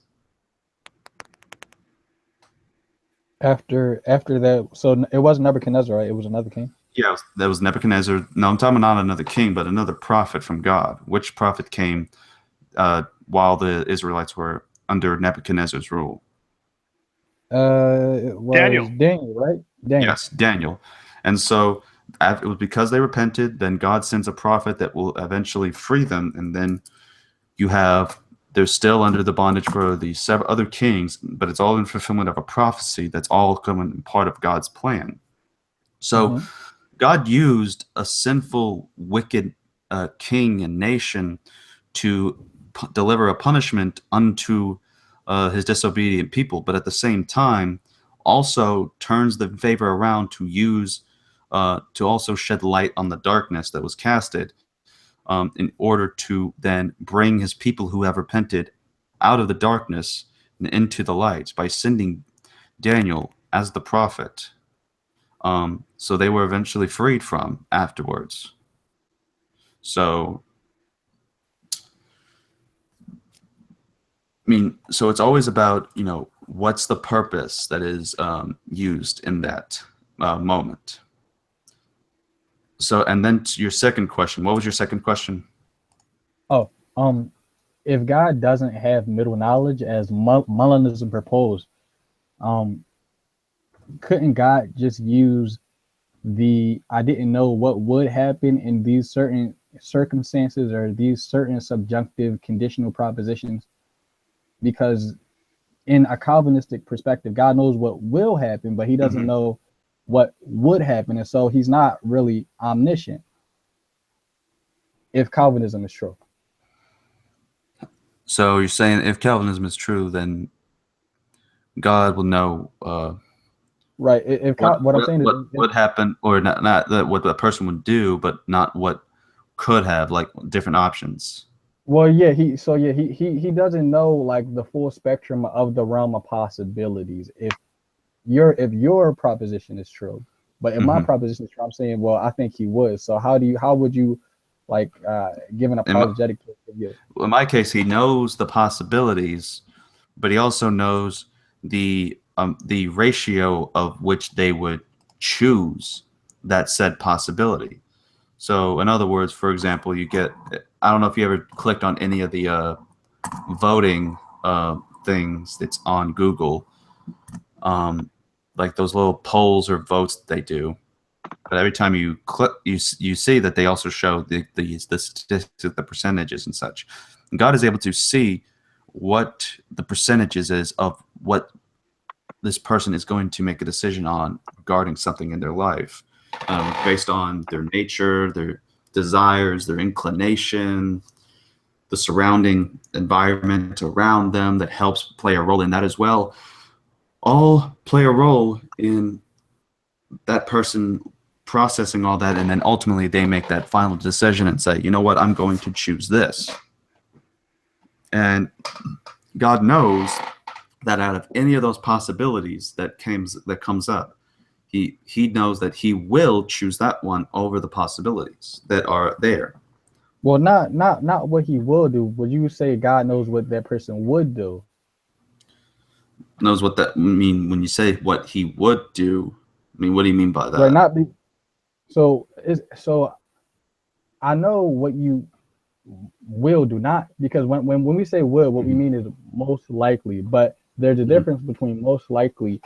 After that, so it wasn't Nebuchadnezzar, right? It was another king. Yeah, that was Nebuchadnezzar. No, I'm talking about not another king, but another prophet from God. Which prophet came while the Israelites were under Nebuchadnezzar's rule? It was Daniel, right? Daniel. Yes, Daniel. And so it was because they repented, then God sends a prophet that will eventually free them, and then they're still under the bondage for the several other kings, but it's all in fulfillment of a prophecy that's all coming part of God's plan. So God used a sinful, wicked king and nation to deliver a punishment unto his disobedient people, but at the same time also turns the favor around to use to also shed light on the darkness that was casted, in order to then bring his people who have repented out of the darkness and into the light by sending Daniel as the prophet. So they were eventually freed from afterwards. So, so it's always about, what's the purpose that is used in that moment. So, and then to your second question, what was your second question? Oh, if God doesn't have middle knowledge, as Molinism proposed, couldn't God just use the I didn't know what would happen in these certain circumstances or these certain subjunctive conditional propositions? Because in a Calvinistic perspective, God knows what will happen, but he doesn't know what would happen. And so he's not really omniscient if Calvinism is true. So you're saying if Calvinism is true, then God will know Right. If what I'm saying is what would happen, or not that what the person would do, but not what could have, like different options. well, yeah, he doesn't know like the full spectrum of the realm of possibilities. If your proposition is true, but if my proposition is true, I'm saying, well, I think he would. So how would you like give an apologetic to you? In my case, he knows the possibilities, but he also knows the ratio of which they would choose that said possibility. So in other words, for example, you get, I don't know if you ever clicked on any of the voting things that's on Google, like those little polls or votes that they do. But every time you click, you see that they also show the statistics, the percentages and such. And God is able to see what the percentages is of what this person is going to make a decision on regarding something in their life, based on their nature, their desires, their inclination, the surrounding environment around them that helps play a role in that as well. All play a role in that person processing all that, and then ultimately they make that final decision and say, you know what, I'm going to choose this. And God knows that out of any of those possibilities that comes up, he knows that he will choose that one over the possibilities that are there. Well, not what he will do. Would you say God knows what that person would do? Knows what that mean when you say what he would do? I mean, what do you mean by that? Right, so I know what you will do, not because when we say will, what we mean is most likely, but there's a difference between most likely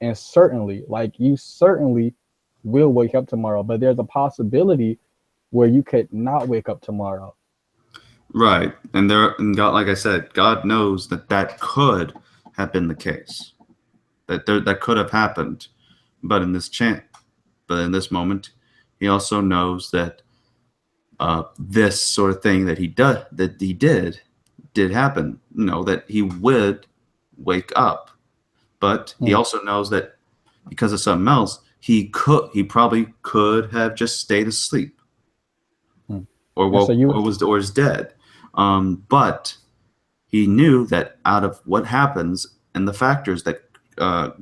and certainly. Like, you certainly will wake up tomorrow, but there's a possibility where you could not wake up tomorrow. Right. And God, like I said, God knows that could have been the case, that could have happened, but in this moment, he also knows that this sort of thing that he did happen. You know, that he would wake up, but he also knows that because of something else, he probably could have just stayed asleep, or woke, or is dead. But he knew that out of what happens and the factors that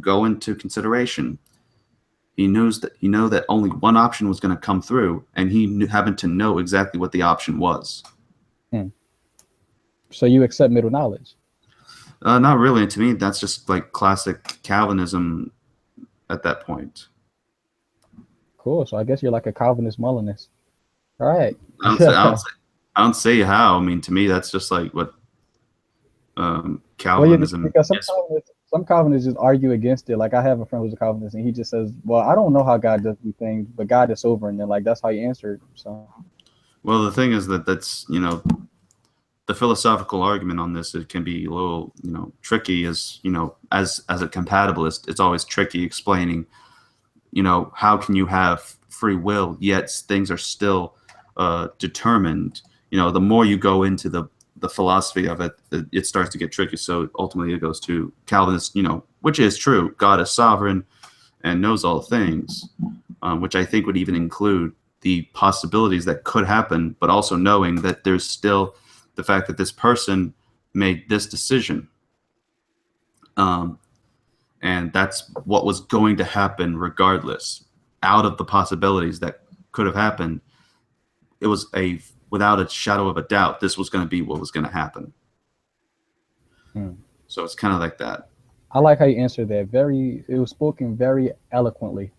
go into consideration, he knows that only one option was going to come through, and he happened to know exactly what the option was. So you accept middle knowledge? Not really. To me, that's just like classic Calvinism at that point. Cool. So I guess you're like a Calvinist Molinist. All right. I don't say how. I mean, to me, that's just like what Calvinism. Well, because some Calvinists just argue against it. Like, I have a friend who's a Calvinist, and he just says, "Well, I don't know how God does these things, but God is sovereign." And then, like, that's how he answered. So, well, the thing is that's the philosophical argument on this, it can be a little tricky. As as a compatibilist, it's always tricky explaining how can you have free will yet things are still determined. The more you go into the philosophy of it, it starts to get tricky. So ultimately it goes to Calvinist, which is true. God is sovereign and knows all things, which I think would even include the possibilities that could happen, but also knowing that there's still the fact that this person made this decision. And that's what was going to happen regardless. Out of the possibilities that could have happened, it was without a shadow of a doubt, this was going to be what was going to happen. So it's kind of like that. I like how you answered that. It was spoken very eloquently.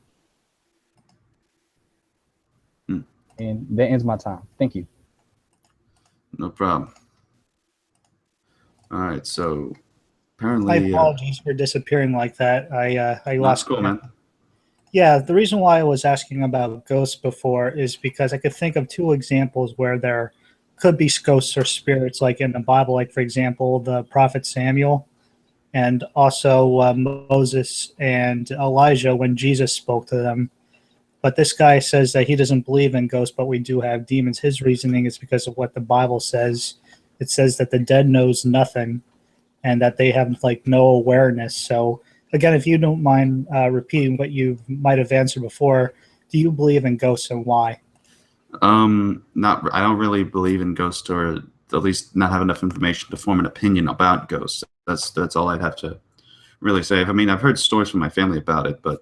And that ends my time. Thank you. No problem. All right, so My apparently, apologies for disappearing like that. I that's lost. cool, man. Yeah, the reason why I was asking about ghosts before is because I could think of two examples where there could be ghosts or spirits, like in the Bible, like for example, the prophet Samuel, and also Moses and Elijah when Jesus spoke to them. But this guy says that he doesn't believe in ghosts, but we do have demons. His reasoning is because of what the Bible says. It says that the dead knows nothing, and that they have like no awareness. So again, if you don't mind repeating what you might have answered before, do you believe in ghosts and why? Not. I don't really believe in ghosts, or at least not have enough information to form an opinion about ghosts. That's all I'd have to really say. I mean, I've heard stories from my family about it, but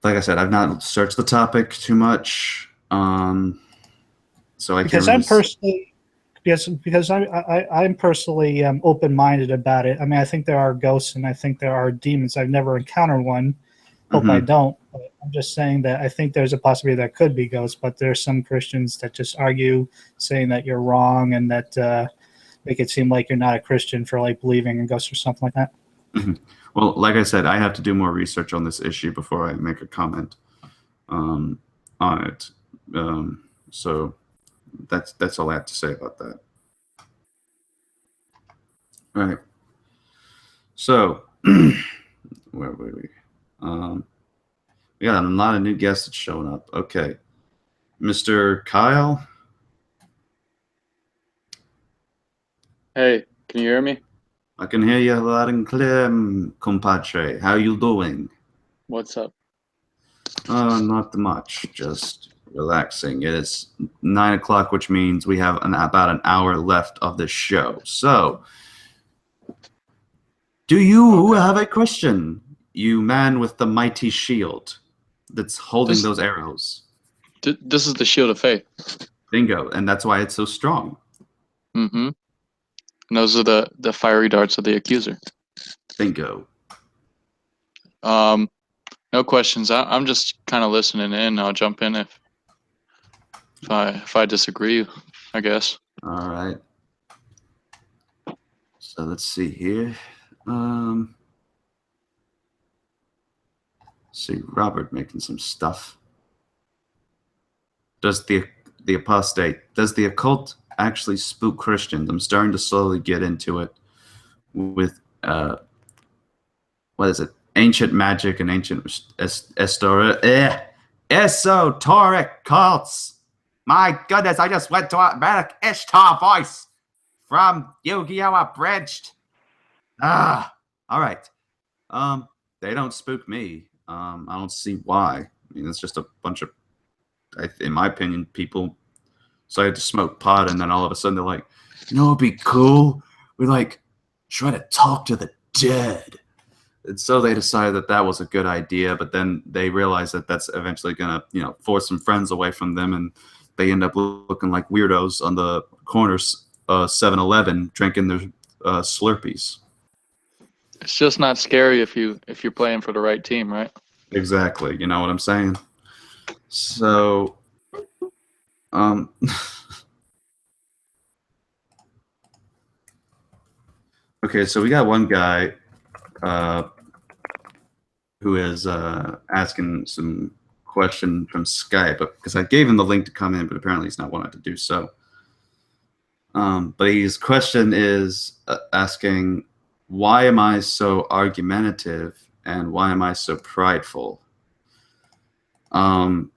like I said, I've not searched the topic too much. So I Because can't I'm really personally, because I'm personally open-minded about it. I mean, I think there are ghosts and I think there are demons. I've never encountered one. Hope I don't. But I'm just saying that I think there's a possibility that could be ghosts, but there's some Christians that just argue, saying that you're wrong and that make it seem like you're not a Christian for like believing in ghosts or something like that. Well, like I said, I have to do more research on this issue before I make a comment on it. So that's all I have to say about that. All right. So where were we? We got a lot of new guests that's showing up. Okay, Mr. Kyle. Hey, can you hear me? I can hear you loud and clear, compadre. How you doing? What's up? Not much. Just relaxing. It is 9 o'clock, which means we have about an hour left of the show. So, do you have a question, you man with the mighty shield that's holding those arrows? This is the shield of faith. Bingo, and that's why it's so strong. Mm-hmm. And those are the fiery darts of the accuser. Bingo. No questions. I'm just kind of listening in. I'll jump in if I disagree, I guess. All right. So let's see here. See Robert making some stuff. Does the apostate, does the occult actually spook Christians? I'm starting to slowly get into it with what is it? Ancient magic and ancient esoteric cults. My goodness, I just went to a Manic Ishtar voice from Yu-Gi-Oh! Abridged. All right. They don't spook me. I don't see why. I mean, it's just a bunch of, in my opinion, people decided to smoke pot, and then all of a sudden they're like, you know, it'd be cool. We like try to talk to the dead. And so they decided that was a good idea, but then they realized that that's eventually gonna, force some friends away from them, and they end up looking like weirdos on the corners, 7-Eleven, drinking their Slurpees. It's just not scary if you're playing for the right team, right? Exactly. You know what I'm saying? So, okay, so we got one guy who is asking some question from Skype, because I gave him the link to come in, but apparently he's not wanting to do so. But his question is asking, why am I so argumentative and why am I so prideful? The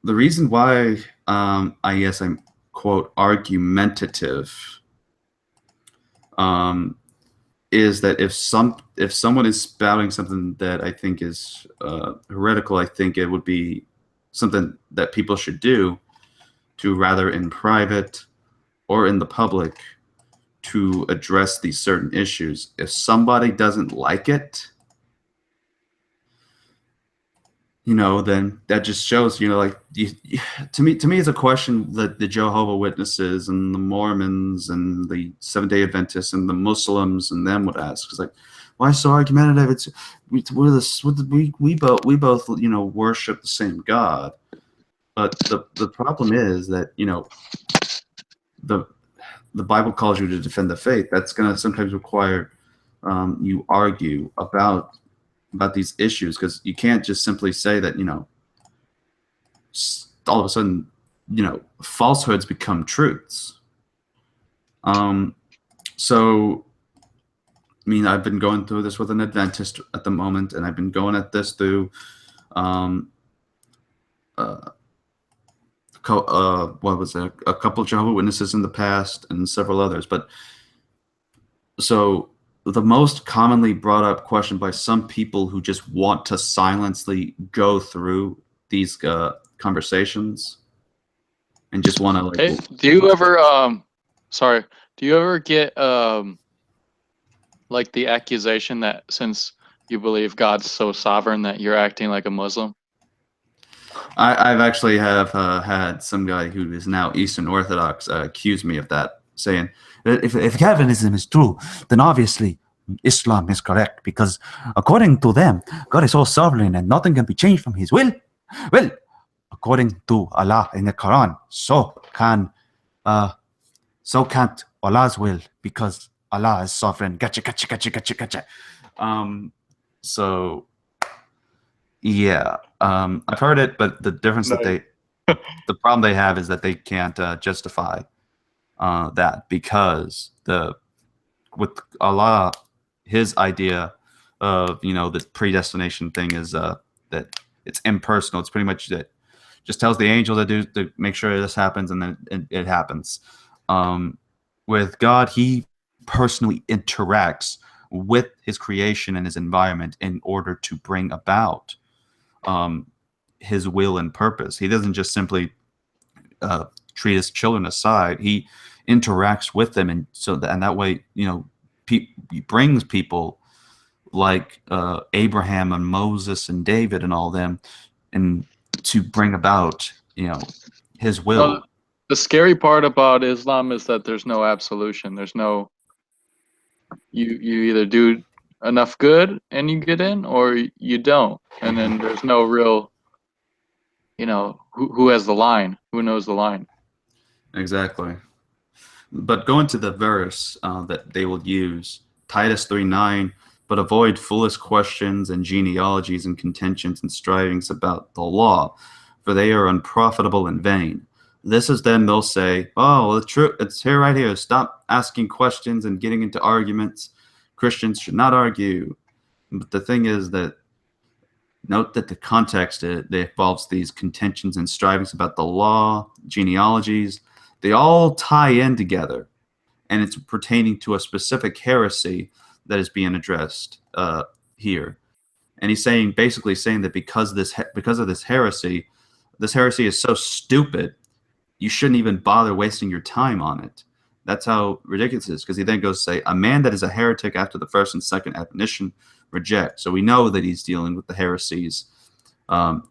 reason why I'm quote argumentative is that if someone is spouting something that I think is heretical, I think it would be something that people should do to, rather in private or in the public, to address these certain issues. If somebody doesn't like it, then that just shows, to me it's a question that the Jehovah's Witnesses and the Mormons and the Seventh-day Adventists and the Muslims and them would ask. It's like, why so argumentative? It's we both worship the same God, but the problem is that the Bible calls you to defend the faith, that's going to sometimes require you argue about these issues, because you can't just simply say that, all of a sudden, falsehoods become truths. So, I mean, I've been going through this with an Adventist at the moment, and I've been going at this through what was it? A couple of Jehovah's Witnesses in the past and several others. But so the most commonly brought up question by some people who just want to silently go through these conversations and just want to like. Hey, do you ever get like the accusation that since you believe God's so sovereign that you're acting like a Muslim? I've actually had some guy who is now Eastern Orthodox accuse me of that, saying if Calvinism is true, then obviously Islam is correct, because according to them, God is all sovereign and nothing can be changed from His will. Well, according to Allah in the Quran, so can't Allah's will, because Allah is sovereign. Gotcha. So yeah, I've heard it, but the difference the problem they have is that they can't justify that, because with Allah, His idea of the predestination thing is that it's impersonal. It's pretty much that just tells the angel to make sure this happens, and then it happens. With God, He personally interacts with His creation and His environment in order to bring about His will and purpose. He doesn't just simply treat His children aside. He interacts with them, and that way, He brings people like Abraham and Moses and David and all them, and to bring about His will. Well, the scary part about Islam is that there's no absolution. There's no you either do enough good and you get in, or you don't, and then there's no real who has the line, who knows the line. Exactly. But going to the verse that they will use, Titus 3:9, but avoid foolish questions and genealogies and contentions and strivings about the law, for they are unprofitable and vain. This is then they'll say, oh, well, it's here right here. Stop asking questions and getting into arguments. Christians should not argue. But the thing is that note that the context involves these contentions and strivings about the law, genealogies. They all tie in together, and it's pertaining to a specific heresy that is being addressed here. And he's basically saying that because of this heresy is so stupid, you shouldn't even bother wasting your time on it. That's how ridiculous it is, because he then goes to say, a man that is a heretic after the first and second admonition reject. So we know that he's dealing with the heresies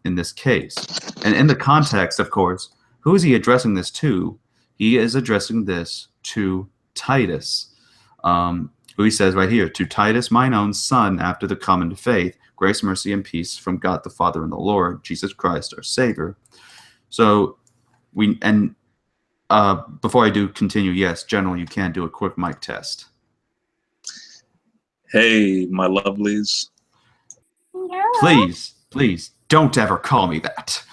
in this case. And in the context, of course, who is he addressing this to? He is addressing this to Titus, who he says right here, to Titus, mine own son, after the common faith, grace, mercy, and peace from God the Father and the Lord, Jesus Christ, our Savior. So before I do continue, yes, General, you can do a quick mic test. Hey, my lovelies. Please, don't ever call me that.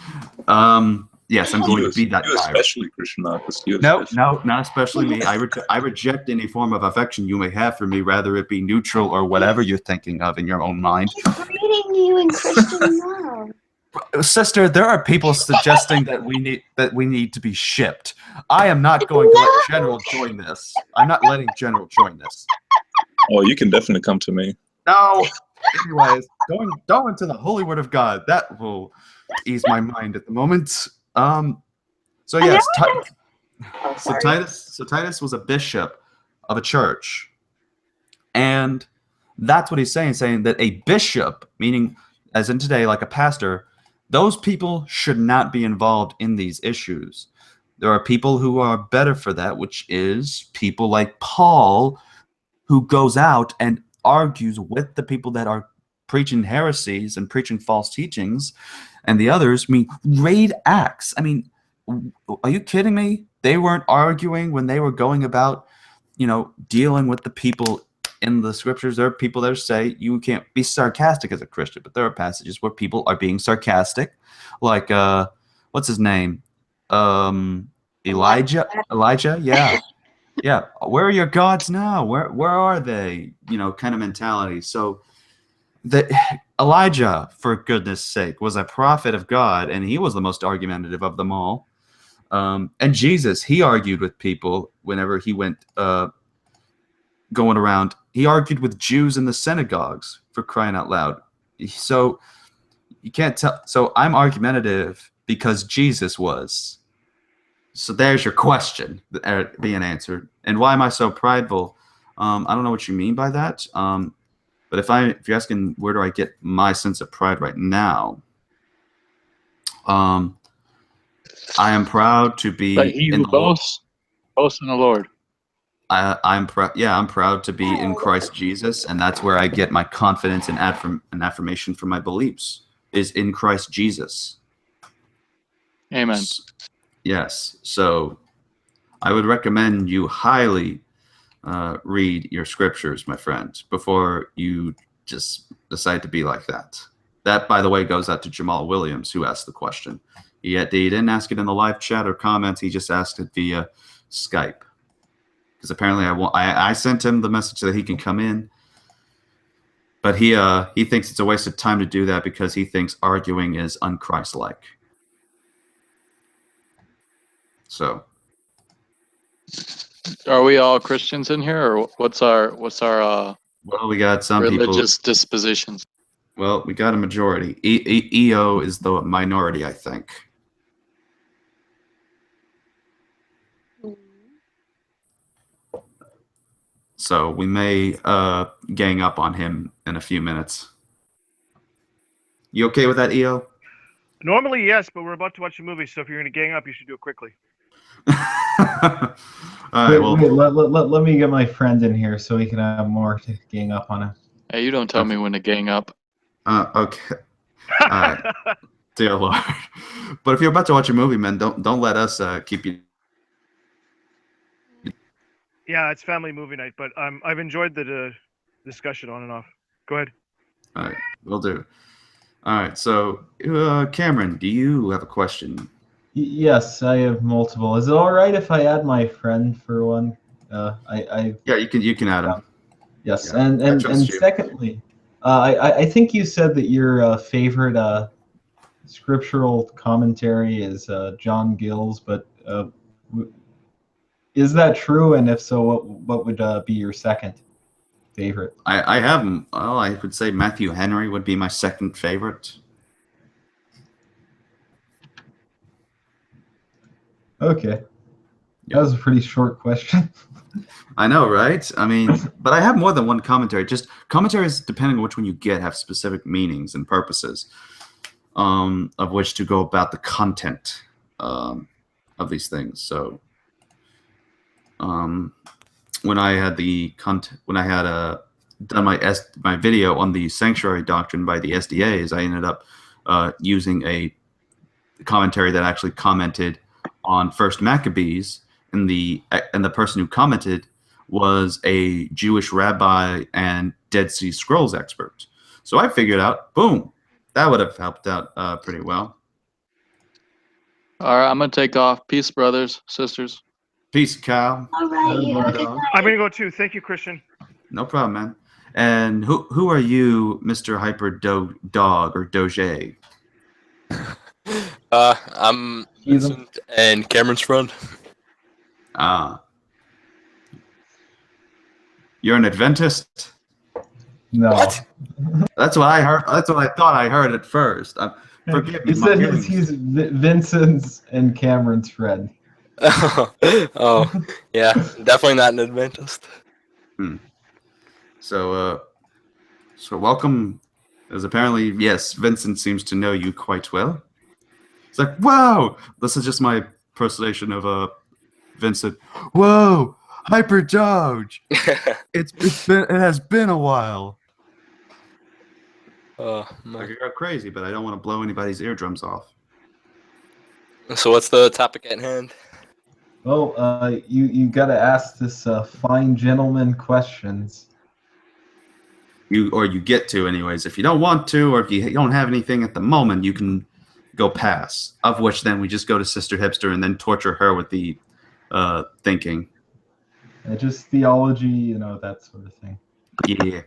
Yes, I'm going to be that guy. Especially Christian Anarchist. No, not especially me. I reject any form of affection you may have for me, rather it be neutral or whatever you're thinking of in your own mind. He's reading you in Christian love. Sister, there are people suggesting that we need to be shipped. I am not going to let General join this. I'm not letting General join this. Oh, you can definitely come to me. No. Anyways, going to the holy word of God. That will ease my mind at the moment. So yes, Titus was a bishop of a church, and that's what he's saying that a bishop, meaning as in today, like a pastor, those people should not be involved in these issues. There are people who are better for that, which is people like Paul, who goes out and argues with the people that are preaching heresies and preaching false teachings, and the others, raid Acts. Are you kidding me? they weren't arguing when they were going about, dealing with the people in the scriptures. There are people that say you can't be sarcastic as a Christian, but there are passages where people are being sarcastic, like what's his name, Elijah. Yeah. Where are your gods now? Where are they? Kind of mentality. So Elijah, for goodness sake, was a prophet of God, and he was the most argumentative of them all. And Jesus, he argued with people whenever he went going around. He argued with Jews in the synagogues, for crying out loud. So you can't tell. So I'm argumentative because Jesus was. So there's your question being answered. And why am I so prideful? I don't know what you mean by that. But if you're asking where do I get my sense of pride right now, I am proud to be But he in who the Lord. boasts in the Lord. I'm proud to be in Christ Jesus, and that's where I get my confidence and affirmation for my beliefs is in Christ Jesus. Amen. Yes. So I would recommend you highly read your scriptures, my friend, before you just decide to be like that. That, by the way, goes out to Jamal Williams, who asked the question. He didn't ask it in the live chat or comments. He just asked it via Skype. Because apparently I sent him the message that he can come in. But he thinks it's a waste of time to do that because he thinks arguing is unchristlike. So, Are we all Christians in here, or what's our well, we got some religious people. dispositions? Well, we got a majority. EO is the minority, I think. So we may gang up on him in a few minutes. You okay with that, EO? Normally, yes, but we're about to watch a movie, so if you're going to gang up, you should do it quickly. All right, well, wait, let me get my friend in here so we can have more to gang up on him. Hey, you don't tell me when to gang up. Okay. All right. Dear Lord. But if you're about to watch a movie, man, don't let us keep you. Yeah, it's family movie night, but I've enjoyed the discussion on and off. Go ahead. All right, will do. All right, so Cameron, do you have a question? Yes, I have multiple. Is it all right if I add my friend for one? Yeah, you can add him. Yes, Yeah, and you. secondly, I think you said that your favorite scriptural commentary is John Gill's, but is that true? And if so, what would be your second favorite? I have him. Well, I would say Matthew Henry would be my second favorite. Okay. That was a pretty short question. I know, right? I mean, but I have more than one commentary. Just commentaries, depending on which one you get, have specific meanings and purposes of which to go about the content of these things. So when I had done my video on the sanctuary doctrine by the SDAs, I ended up using a commentary that actually commented on First Maccabees, and the person who commented was a Jewish rabbi and Dead Sea Scrolls expert. So I figured out, boom, that would have helped out pretty well. All right, I'm gonna take off. Peace, brothers, sisters. Peace, Cal. All right, you have a good night. I'm gonna go too. Thank you, Christian. No problem, man. And who are you, Mr. Hyper Dog or Doge? I'm Vincent and Cameron's friend. You're an Adventist? No. What? That's what I heard. That's what I thought I heard at first. Forgive me. He said he's Vincent's and Cameron's friend. Oh, yeah, definitely not an Adventist. So welcome. As apparently, yes, Vincent seems to know you quite well. It's like, wow, this is just my impersonation of Vincent. Whoa, Hyper Doge. It has been a while. You're crazy, but I don't want to blow anybody's eardrums off. So what's the topic at hand? Well, you got to ask this fine gentleman questions. You get to anyways. If you don't want to, or if you don't have anything at the moment, you can go pass. Of which then we just go to Sister Hipster and then torture her with the thinking. Just theology, you know, that sort of thing. Yeah.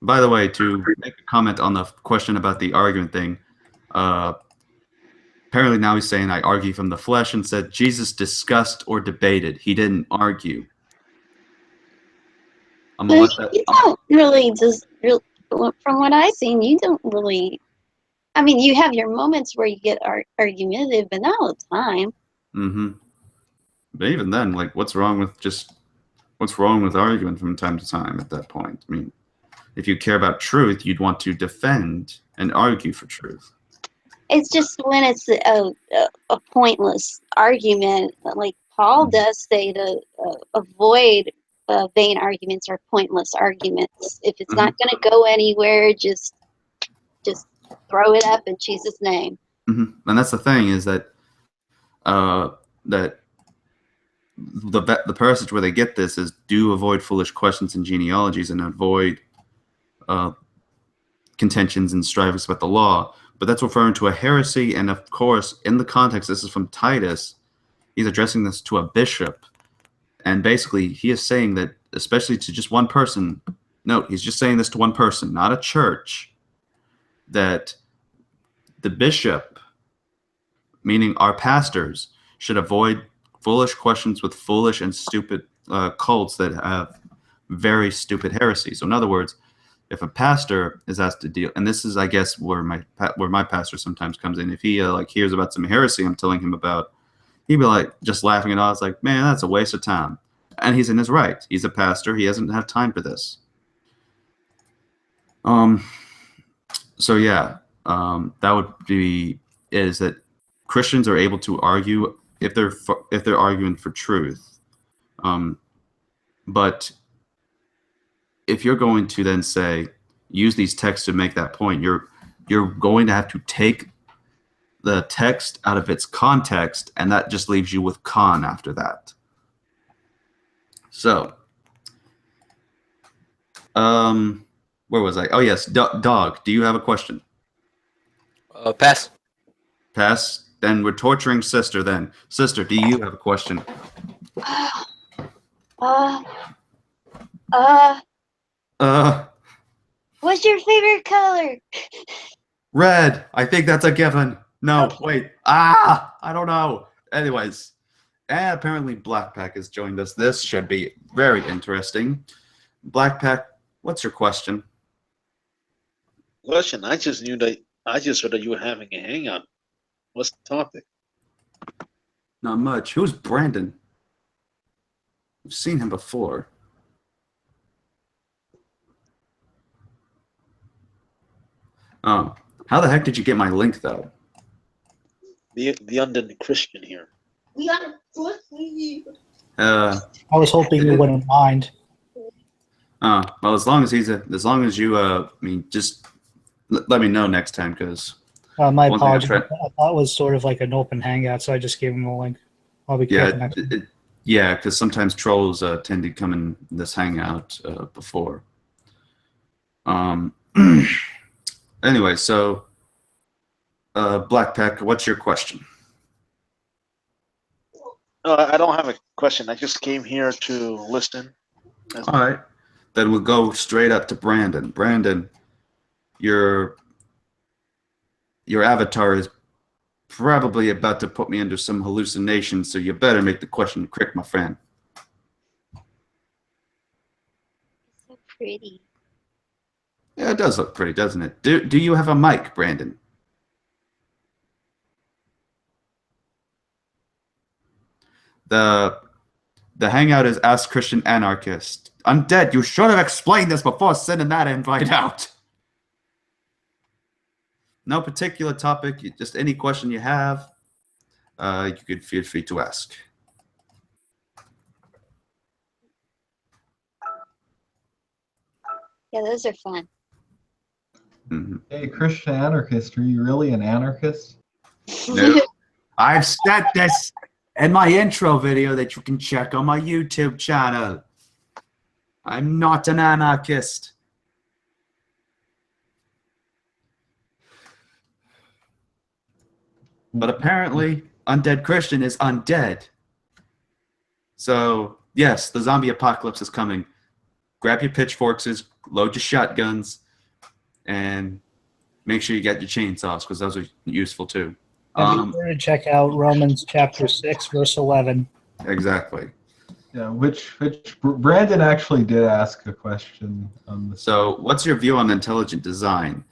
By the way, to make a comment on the question about the argument thing, apparently now he's saying I argue from the flesh and said Jesus discussed or debated. He didn't argue. I'm gonna let that. You don't really from what I've seen, you don't really. I mean, you have your moments where you get argumentative, but not all the time. Mm-hmm. But even then, like, what's wrong with arguing from time to time at that point? I mean, if you care about truth, you'd want to defend and argue for truth. It's just when it's a pointless argument, like Paul does say to avoid vain arguments or pointless arguments. If it's not going to go anywhere, just throw it up in Jesus' name. Mm-hmm. And that's the thing, is that that the passage where they get this is do avoid foolish questions and genealogies and avoid contentions and strivings about the law. But that's referring to a heresy, and of course, in the context, this is from Titus. He's addressing this to a bishop, and basically he is saying that, especially to just one person. Note, he's just saying this to one person, not a church. That the bishop, meaning our pastors, should avoid foolish questions with foolish and stupid cults that have very stupid heresies. So in other words, if a pastor is asked to deal, and this is, I guess, where my pastor sometimes comes in. If he like hears about some heresy I'm telling him about, he'd be like just laughing it off. It's like, man, that's a waste of time. And he's in his right. He's a pastor. He doesn't have time for this. So yeah, that would be is that Christians are able to argue if they're arguing for truth, but if you're going to then say use these texts to make that point, you're going to have to take the text out of its context, and that just leaves you with con after that. So, where was I? Oh yes, Dog. Do you have a question? Pass. Pass. Then we're torturing Sister. Then, Sister, do you have a question? What's your favorite color? Red. I think that's a given. No, Okay. wait. I don't know. Anyways, apparently Blackpack has joined us. This should be very interesting. Blackpack, what's your question? Question. I just heard that you were having a hangout. What's the topic? Not much. Who's Brandon? I've seen him before. Oh, how the heck did you get my link though? The undead Christian here. We got a pussy. I was hoping you wouldn't mind. Well, as long as you, I mean, just let me know next time, because My apologies. I thought it was sort of like an open hangout, so I just gave him the link. I'll be careful next time. Yeah, because sometimes trolls tend to come in this hangout before. Anyway, so Blackpack, what's your question? I don't have a question. I just came here to listen. All right, then we'll go straight up to Brandon. Brandon, your avatar is probably about to put me under some hallucination, so you better make the question quick, my friend. So pretty. Yeah, it does look pretty, doesn't it? Do you have a mic, Brandon? The hangout is Ask Christian Anarchist. Undead, you should have explained this before sending that invite out. No particular topic, just any question you have, you could feel free to ask. Yeah, those are fun. Mm-hmm. Hey, Christian Anarchist, are you really an anarchist? No. I've said this in my intro video that you can check on my YouTube channel. I'm not an anarchist. But apparently, Undead Christian is undead. So, yes, the zombie apocalypse is coming. Grab your pitchforks, load your shotguns, and make sure you get your chainsaws, because those are useful too. And be sure to check out Romans chapter 6, verse 11. Exactly. Yeah, which Brandon actually did ask a question on this. So, what's your view on intelligent design?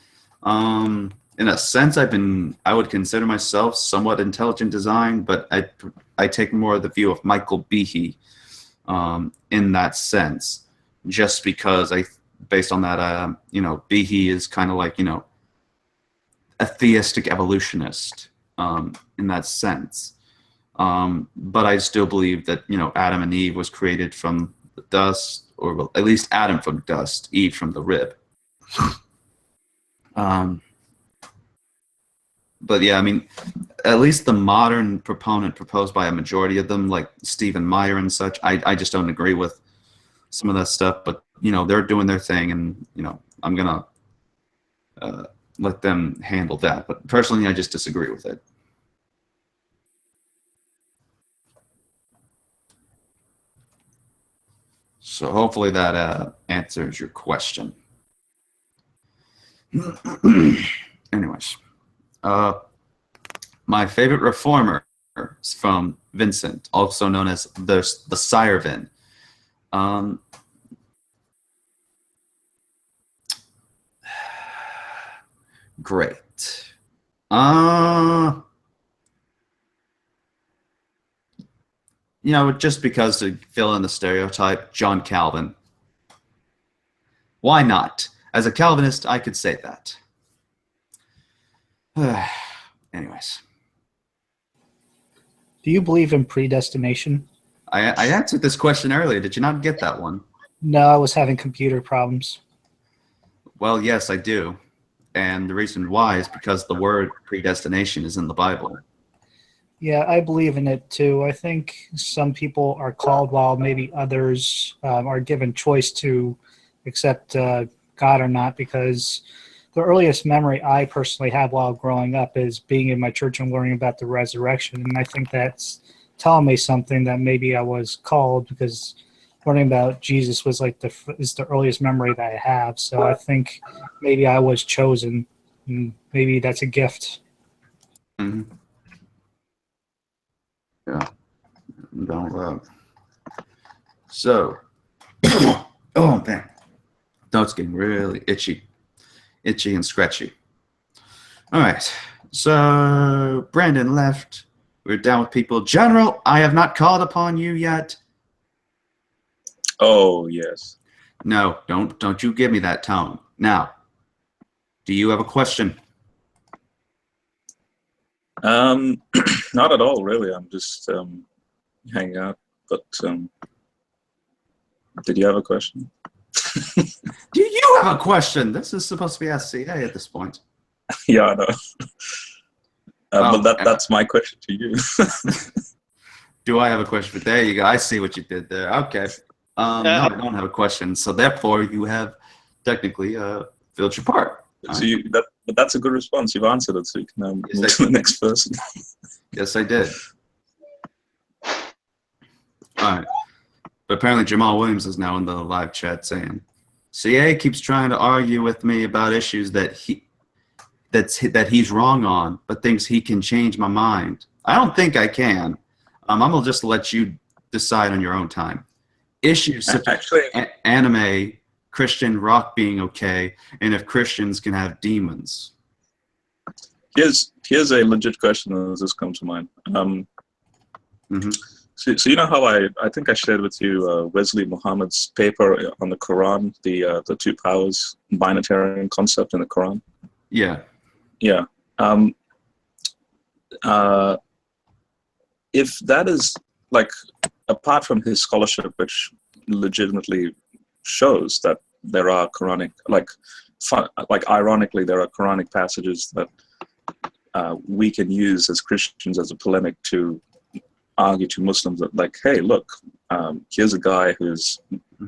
In a sense, I would consider myself somewhat intelligent design, but I take more of the view of Michael Behe in that sense, just because based on that, Behe is kind of like, a theistic evolutionist in that sense. But I still believe that, Adam and Eve was created from the dust, or well, at least Adam from dust, Eve from the rib. But yeah, I mean, at least the modern proponent proposed by a majority of them, like Stephen Meyer and such, I just don't agree with some of that stuff. But, they're doing their thing, and, I'm going to let them handle that. But personally, I just disagree with it. So hopefully that answers your question. Anyways. My favorite reformer is from Vincent, also known as the Sirevin. Great. Just because to fill in the stereotype, John Calvin. Why not? As a Calvinist, I could say that. Anyways. Do you believe in predestination? I answered this question earlier. Did you not get that one? No, I was having computer problems. Well, yes, I do. And the reason why is because the word predestination is in the Bible. Yeah, I believe in it too. I think some people are called while maybe others are given choice to accept God or not, because the earliest memory I personally have while growing up is being in my church and learning about the resurrection. And I think that's telling me something that maybe I was called, because learning about Jesus was is the earliest memory that I have. So I think maybe I was chosen. Maybe that's a gift. Mm-hmm. Yeah. Don't So, oh man, throat's getting really itchy and scratchy. All right, so Brandon left. We're down with people. General, I have not called upon you yet. Oh yes. No, don't you give me that tone. Now, do you have a question? Not at all, really. I'm just hanging out. But did you have a question? Do you have a question? This is supposed to be SCA at this point. Yeah, I know. But that's my question to you. Do I have a question? But there you go. I see what you did there. Okay. No, I don't have a question. So therefore, you have technically filled your part. So but that's a good response. You've answered it, so you can move to the next person. Yes, I did. All right. But apparently Jamal Williams is now in the live chat saying, CA keeps trying to argue with me about issues that he's wrong on, but thinks he can change my mind. I don't think I can. I'm going to just let you decide on your own time. Issues such as anime, Christian rock being okay, and if Christians can have demons. Here's a legit question that has just come to mind. So you know how I think I shared with you Wesley Muhammad's paper on the Quran, the two powers binatarian concept in the Quran. Yeah. Yeah. If that is like, apart from his scholarship, which legitimately shows that there are Quranic, like like ironically, there are Quranic passages that we can use as Christians as a polemic to argue to Muslims that, like, hey, look, here's a guy who's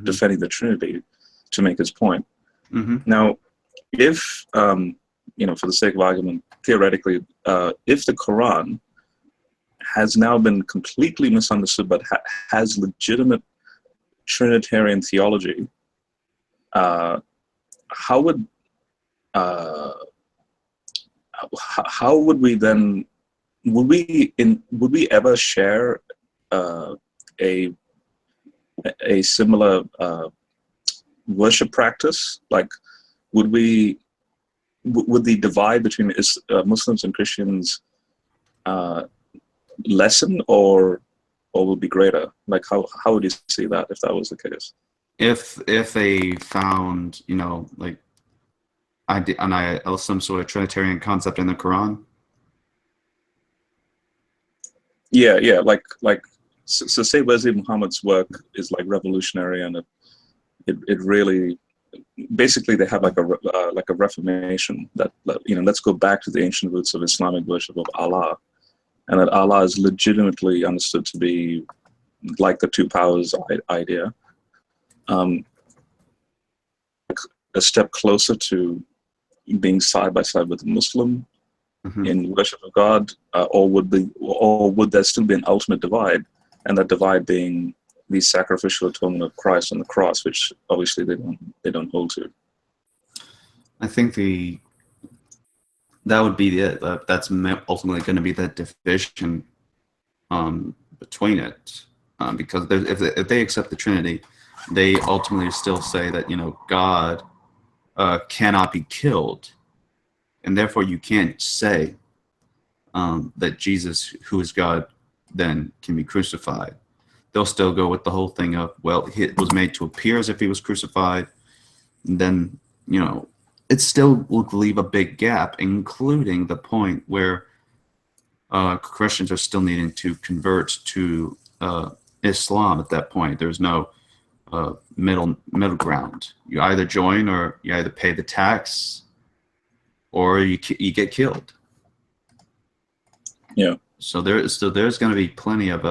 defending the Trinity to make his point. Now, if for the sake of argument, theoretically, if the Quran has now been completely misunderstood but has legitimate Trinitarian theology, how would we then, would we ever share a similar worship practice? Like, would the divide between Muslims and Christians lessen, or would be greater? Like, how would you see that if that was the case? If they found, like, some sort of Trinitarian concept in the Quran. Yeah, like so say Wesley Muhammad's work is like revolutionary, and it really, basically they have like a reformation that let's go back to the ancient roots of Islamic worship of Allah, and that Allah is legitimately understood to be like the two powers idea, a step closer to being side by side with a Muslim in worship of God, or would there still be an ultimate divide, and that divide being the sacrificial atonement of Christ on the cross, which obviously they don't hold to? I think that would be it. That's ultimately going to be that division between it, because if they accept the Trinity, they ultimately still say that God cannot be killed, and therefore you can't say that Jesus, who is God, then can be crucified. They'll still go with the whole thing of, well, it was made to appear as if he was crucified, and then it still will leave a big gap, including the point where Christians are still needing to convert to Islam. At that point, there's no middle ground. You either join, or you either pay the tax, or you get killed. Yeah. So there's going to be plenty of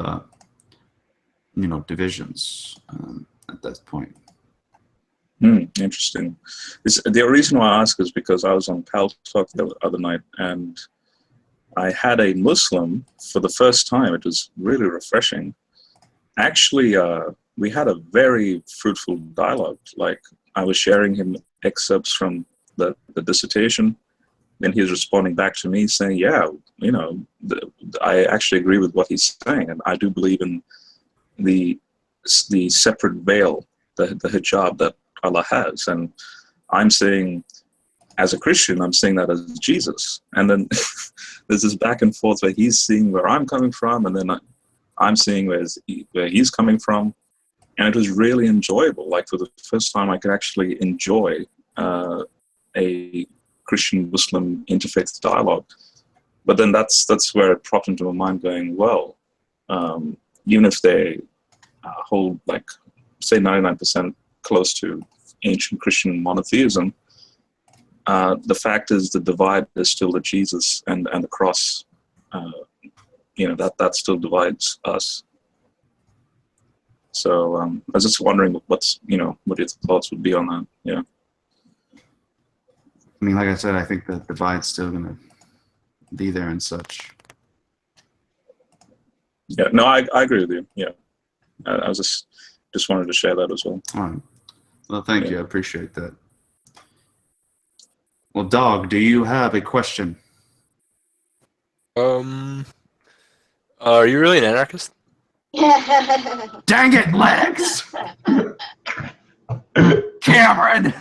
divisions at that point. Interesting. The reason why I ask is because I was on Pal Talk the other night, and I had a Muslim for the first time. It was really refreshing. Actually, we had a very fruitful dialogue. Like, I was sharing him excerpts from the dissertation, then he was responding back to me saying, yeah, I actually agree with what he's saying, and I do believe in the separate veil, the hijab that Allah has. And I'm saying, as a Christian, I'm saying that as Jesus. And then there's this back and forth where he's seeing where I'm coming from, and then I'm seeing where he's coming from. And it was really enjoyable. Like, for the first time, I could actually enjoy a Christian-Muslim interfaith dialogue. But then that's where it popped into my mind, going, well, even if they hold, like, say 99% close to ancient Christian monotheism, the fact is the divide is still the Jesus and the cross. That still divides us. So I was just wondering what your thoughts would be on that. Yeah. I mean, like I said, I think the divide's still going to be there and such. Yeah, no, I agree with you. Yeah. I was just wanted to share that as well. All right. Well, thank you. I appreciate that. Well, Dog, do you have a question? Are you really an anarchist? Dang it, Lex! Cameron!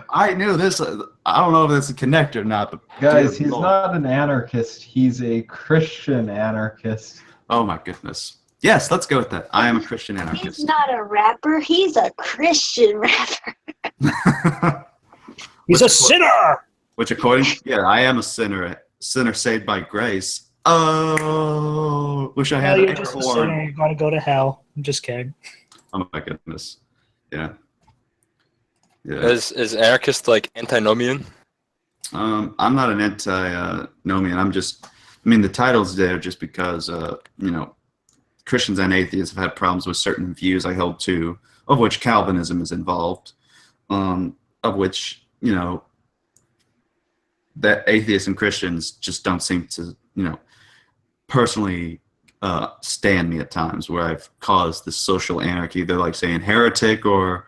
I knew this. I don't know if this is a connect or not, but guys, he's not an anarchist. He's a Christian anarchist. Oh my goodness. Yes, let's go with that. I am a Christian anarchist. He's not a rapper. He's a Christian rapper. He's a sinner. Which, according, I am a sinner saved by grace. Oh, wish I had you're just a sinner. You're gonna go to hell. I'm just kidding. Oh my goodness. Yeah. Yeah. Is anarchist like antinomian? I'm not an antinomian. I mean, the title's there just because, you know, Christians and atheists have had problems with certain views I held to, of which Calvinism is involved, of which, you know, that atheists and Christians just don't seem to, you know, personally stand me at times where I've caused this social anarchy. They're like saying heretic or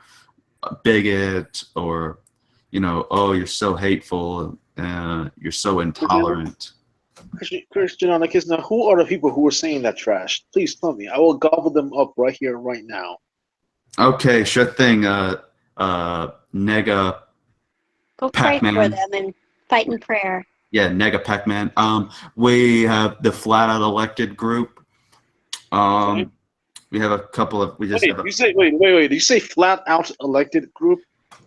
a bigot or, you know, oh, you're so hateful, you're so intolerant. Christian Anarchist, now who are the people who are saying that trash? Please tell me. I will gobble them up right here, right now. Okay, sure thing. Nega Go pray Pac-Man. for them and fight in prayer. Yeah, Nega Pac-Man. We have the flat out elected group. We have a couple of. We just wait, have a, you say wait. Did you say flat out elected group?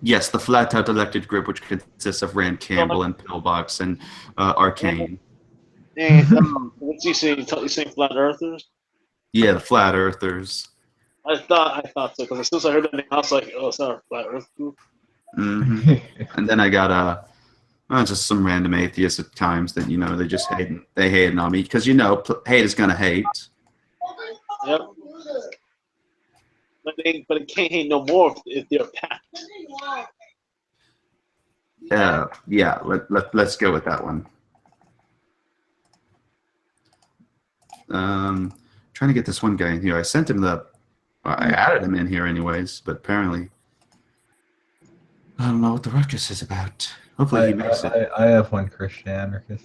Yes, the flat out elected group, which consists of Rand Campbell and Pillbox and Arcane. And what's he saying? You saying flat earthers? Yeah, the flat earthers. I thought so because as soon as I heard that name, I was like, oh, it's not a flat earth group. Mm-hmm. And then I got just some random atheists at times that, you know, they just hating on me because, you know, hate is gonna hate. Yep. But it can't hate no more if they're packed. Yeah. Let's go with that one. Trying to get this one guy in here. I sent him I added him in here anyways, but apparently I don't know what the ruckus is about. Hopefully he makes it. I have one, Christian Anarchist.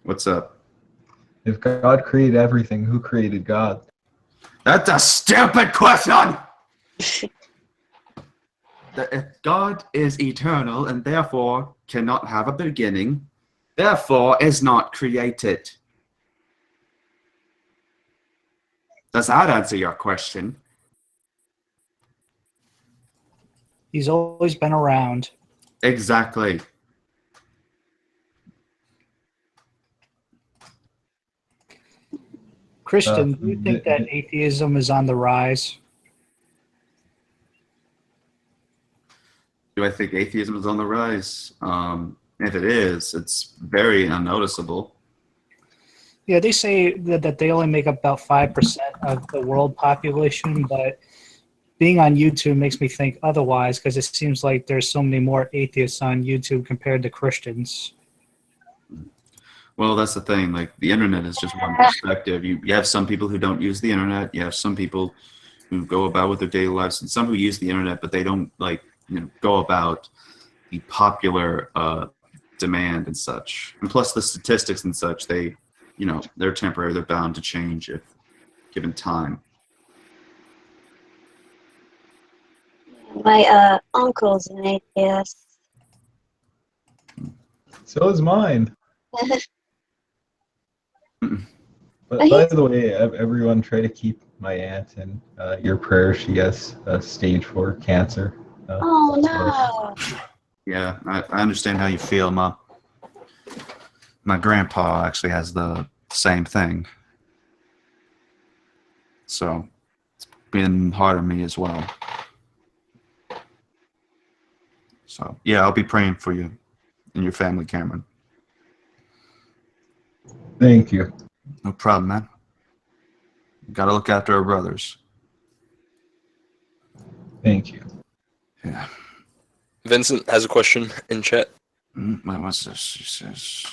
What's up? If God created everything, who created God? That's a stupid question! If God is eternal and therefore cannot have a beginning, therefore is not created. Does that answer your question? He's always been around. Exactly. Christian, do you think that atheism is on the rise? Do I think atheism is on the rise? If it is, it's very unnoticeable. Yeah, they say that they only make up about 5% of the world population, but being on YouTube makes me think otherwise because it seems like there's so many more atheists on YouTube compared to Christians. Well, that's the thing. Like, the internet is just one perspective. You have some people who don't use the internet. You have some people who go about with their daily lives, and some who use the internet, but they don't, like, you know, go about the popular demand and such. And plus the statistics and such, they, you know, they're temporary. They're bound to change if given time. My uncle's an atheist. So is mine. But But by he's- the way, everyone try to keep my aunt in your prayers. She has stage 4 cancer. Oh no! Yeah, I understand how you feel. My grandpa actually has the same thing. So it's been hard on me as well. So yeah, I'll be praying for you and your family, Cameron. Thank you. No problem, man. Gotta look after our brothers. Thank you. Yeah. Vincent has a question in chat. What's this? She says,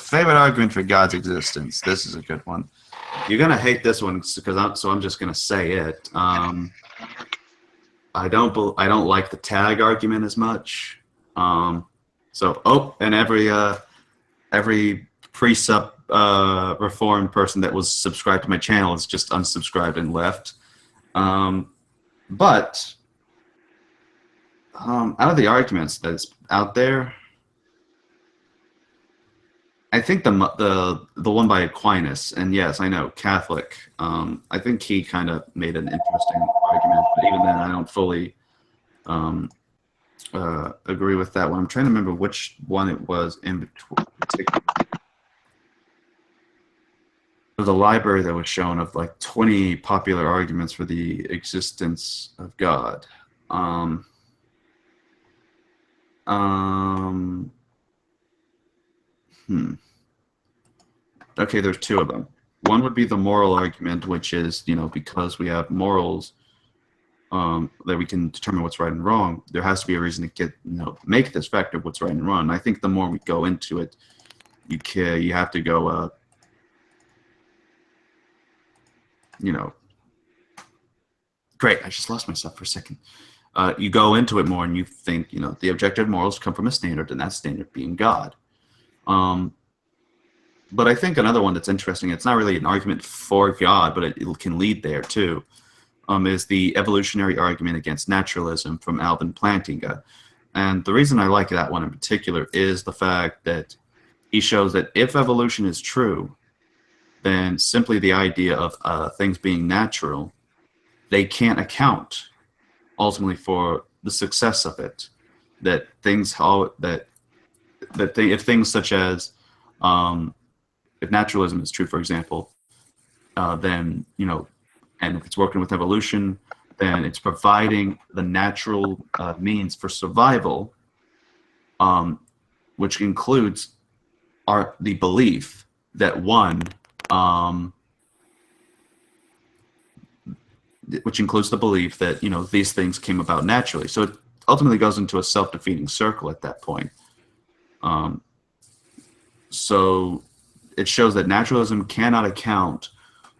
favorite argument for God's existence. This is a good one. You're gonna hate this one because I'm just gonna say it. I don't like the tag argument as much. And every precept reformed person that was subscribed to my channel is just unsubscribed and left. But out of the arguments that's out there, I think the one by Aquinas, and yes, I know, Catholic, I think he kind of made an interesting argument, but even then I don't fully agree with that one. I'm trying to remember which one it was in particular. There was a library that was shown of like 20 popular arguments for the existence of God. Okay, there's two of them. One would be the moral argument, which is, because we have morals, that we can determine what's right and wrong, there has to be a reason to make this fact of what's right and wrong. And I think the more we go into it, you have to go, great, I just lost myself for a second. You go into it more and you think, the objective morals come from a standard, and that standard being God. But I think another one that's interesting, it's not really an argument for God, but it can lead there too, is the evolutionary argument against naturalism from Alvin Plantinga. And the reason I like that one in particular is the fact that he shows that if evolution is true, then simply the idea of things being natural, they can't account ultimately for the success of it. That things if things such as if naturalism is true, for example, then and if it's working with evolution, then it's providing the natural means for survival, which includes the belief that these things came about naturally. So it ultimately goes into a self-defeating circle at that point. So it shows that naturalism cannot account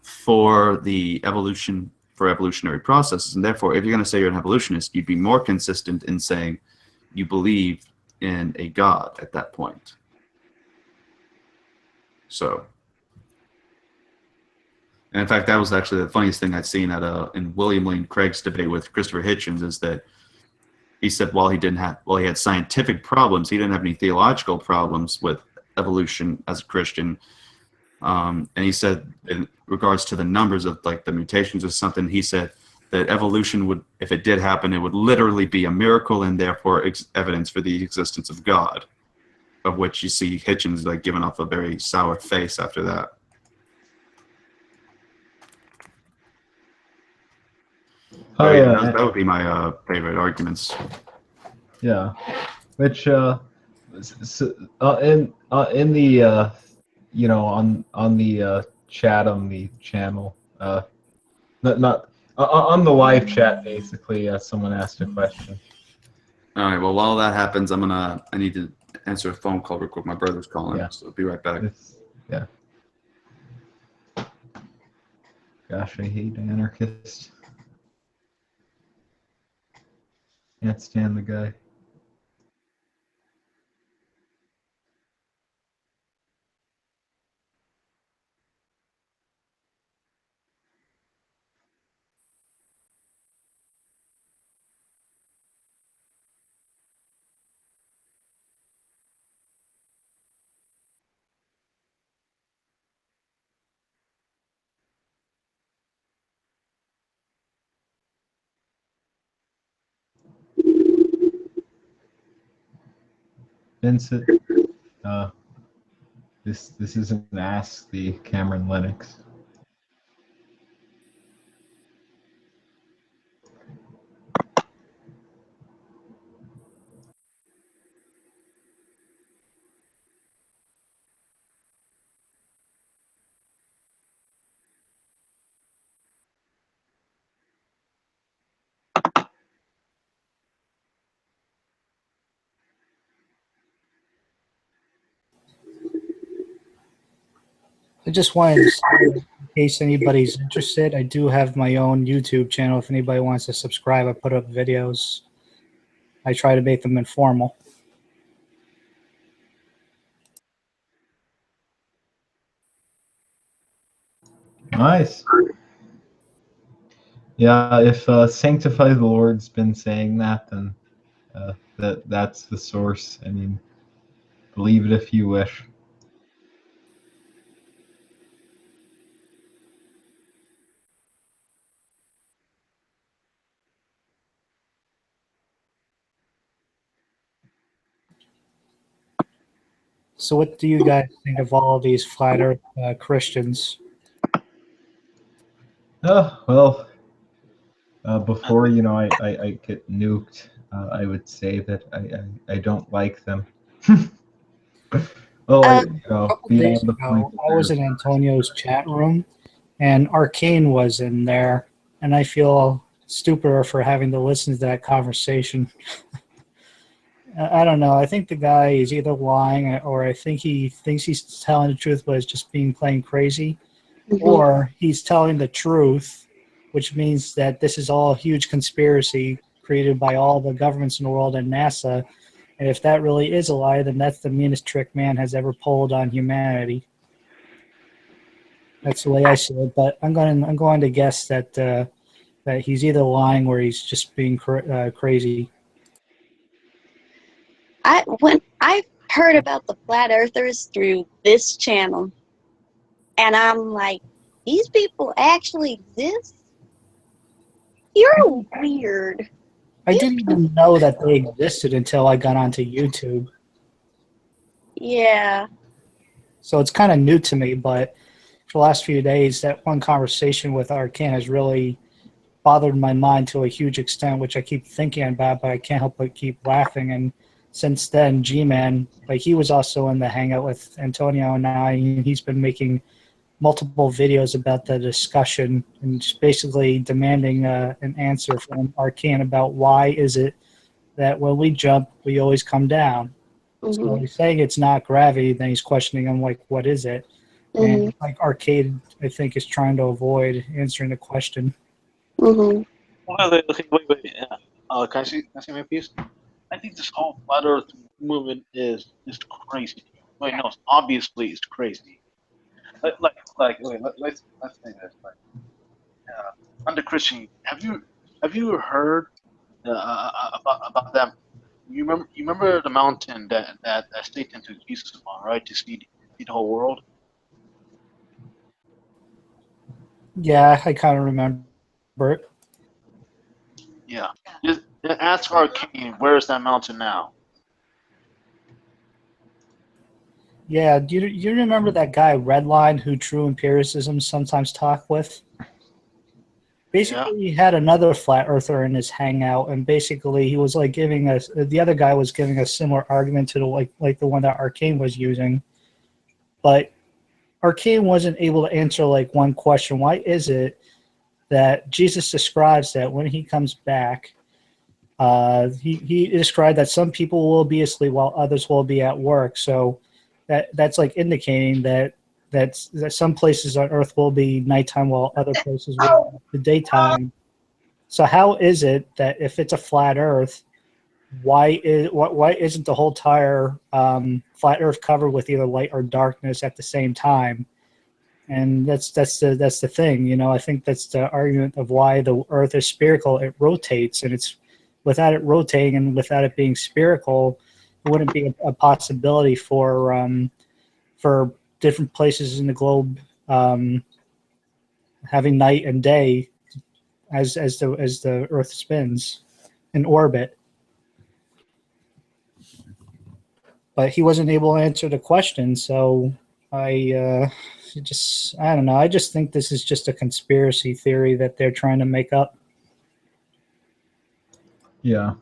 for evolutionary processes, and therefore, if you're going to say you're an evolutionist, you'd be more consistent in saying you believe in a God at that point. So, and in fact, that was actually the funniest thing I'd seen in William Lane Craig's debate with Christopher Hitchens, is that he said while he had scientific problems, he didn't have any theological problems with evolution as a Christian. And he said, in regards to the numbers of the mutations or something, he said that evolution would, if it did happen, it would literally be a miracle and therefore evidence for the existence of God, of which you see Hitchens giving off a very sour face after that. Oh, yeah. That would be my favorite arguments. Yeah, which in the on the chat on the channel, not on the live chat, basically, someone asked a question. All right. Well, while that happens, I need to answer a phone call real quick. My brother's calling, so I'll be right back. Yeah. Gosh, I hate anarchists. Can't stand the guy. Vincent, this isn't Ask the Cameron Lennox. I just wanted to say, in case anybody's interested, I do have my own YouTube channel. If anybody wants to subscribe, I put up videos. I try to make them informal. Nice. Yeah, if Sanctify the Lord's been saying that, then that's the source. I mean, believe it if you wish. So what do you guys think of all these flat earth Christians? Oh, well, before, I get nuked I would say that I don't like them. Well, Um, A couple days beyond the point ago, that I was in Antonio's chat room, and Arcane was in there, and I feel stupider for having to listen to that conversation. I don't know. I think the guy is either lying, or I think he thinks he's telling the truth, but is just being plain crazy, or he's telling the truth, which means that this is all a huge conspiracy created by all the governments in the world and NASA. And if that really is a lie, then that's the meanest trick man has ever pulled on humanity. That's the way I see it. But I'm going to guess that that he's either lying or he's just being crazy. When I heard about the flat earthers through this channel, and I'm like, these people actually exist? You're weird. I didn't even know that they existed until I got onto YouTube. Yeah. So it's kind of new to me, but for the last few days, that one conversation with Arcane has really bothered my mind to a huge extent, which I keep thinking about, but I can't help but keep laughing. And since then, G-Man, like he was also in the hangout with Antonio and I, and he's been making multiple videos about the discussion and just basically demanding an answer from Arcane about why is it that when we jump, we always come down. So he's saying it's not gravity, then he's questioning him like, what is it? And like Arcade, I think, is trying to avoid answering the question. Wait. Can I say my piece? I think this whole flat Earth movement is crazy. Wait, no, obviously it's crazy. Wait, let's say this. Under Christian, have you heard about them? You remember the mountain that Satan took Jesus on, right? To see the whole world. Yeah, I kind of remember it. Yeah. Just ask Arcane, where is that mountain now? Yeah, do you remember that guy Redline who True Empiricism sometimes talk with? Basically, he had another flat earther in his hangout, and basically he was like giving us the other guy was giving a similar argument to the like the one that Arcane was using, but Arcane wasn't able to answer like one question. Why is it that Jesus describes that when he comes back, he described that some people will be asleep while others will be at work. So that's like indicating that some places on Earth will be nighttime while other places will be the daytime. So how is it that if it's a flat Earth, why isn't the whole entire flat Earth covered with either light or darkness at the same time? And that's the thing, you know. I think that's the argument of why the Earth is spherical. It rotates, and it's without it rotating and without it being spherical, it wouldn't be a possibility for different places in the globe having night and day as the Earth spins in orbit. But he wasn't able to answer the question, so I don't know. I just think this is just a conspiracy theory that they're trying to make up. Yeah.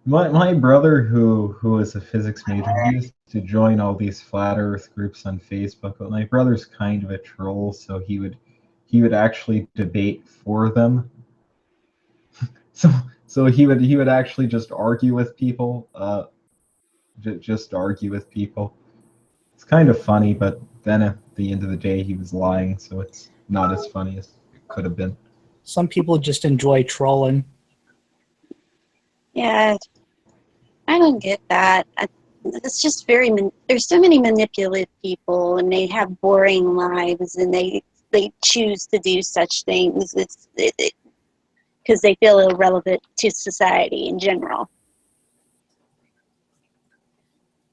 My brother, who was a physics major, he used to join all these flat Earth groups on Facebook. But my brother's kind of a troll, so he would actually debate for them. So he would actually just argue with people. Just argue with people. It's kind of funny, but then at the end of the day, he was lying, so it's not as funny as it could have been. Some people just enjoy trolling. Yeah, I don't get that. It's just there's so many manipulative people, and they have boring lives, and they choose to do such things. It's because they feel irrelevant to society in general.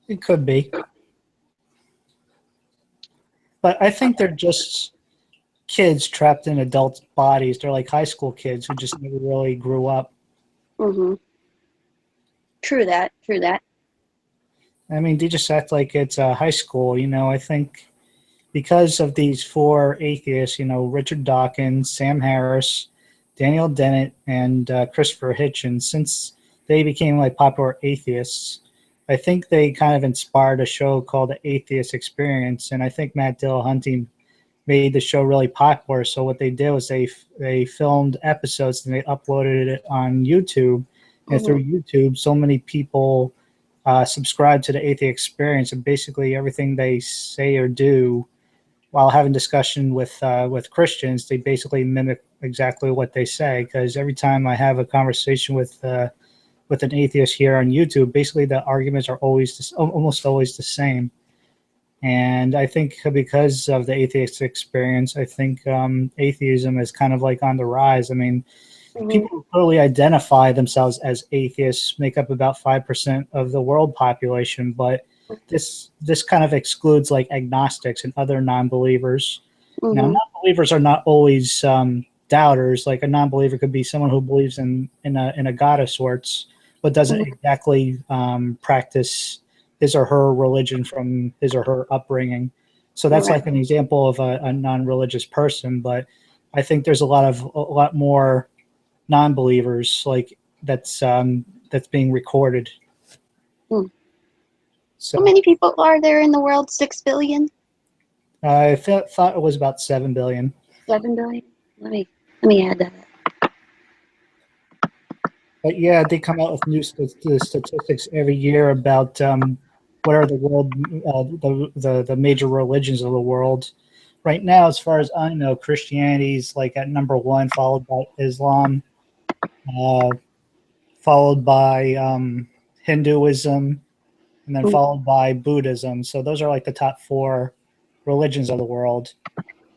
It could be. But I think they're just kids trapped in adult bodies. They're like high school kids who just never really grew up. Mm-hmm. True that. I mean, they just act like it's high school. You know, I think because of these four atheists, you know, Richard Dawkins, Sam Harris, Daniel Dennett, and Christopher Hitchens, since they became like popular atheists. I think they kind of inspired a show called The Atheist Experience, and I think Matt Dillahunty made the show really popular. So what they did was they filmed episodes and they uploaded it on YouTube. And through YouTube, so many people subscribe to The Atheist Experience, and basically everything they say or do while having discussion with Christians, they basically mimic exactly what they say. Because every time I have a conversation with an atheist here on YouTube, basically the arguments are almost always the same. And I think because of The Atheist Experience, I think atheism is kind of like on the rise. I mean, people who clearly identify themselves as atheists make up about 5% of the world population, but this kind of excludes like agnostics and other non-believers. Now, non-believers are not always doubters. Like a non-believer could be someone who believes in a god of sorts, but doesn't exactly practice his or her religion from his or her upbringing. So that's like an example of a non-religious person. But I think there's a lot more non-believers like that's being recorded. So, how many people are there in the world? 6 billion? I thought it was about 7 billion. 7 billion? Let me add that up. But yeah, they come out with new statistics every year about what are the world the major religions of the world. Right now, as far as I know, Christianity is like at number 1, followed by Islam, followed by Hinduism, and then followed by Buddhism. So those are like the top 4 religions of the world.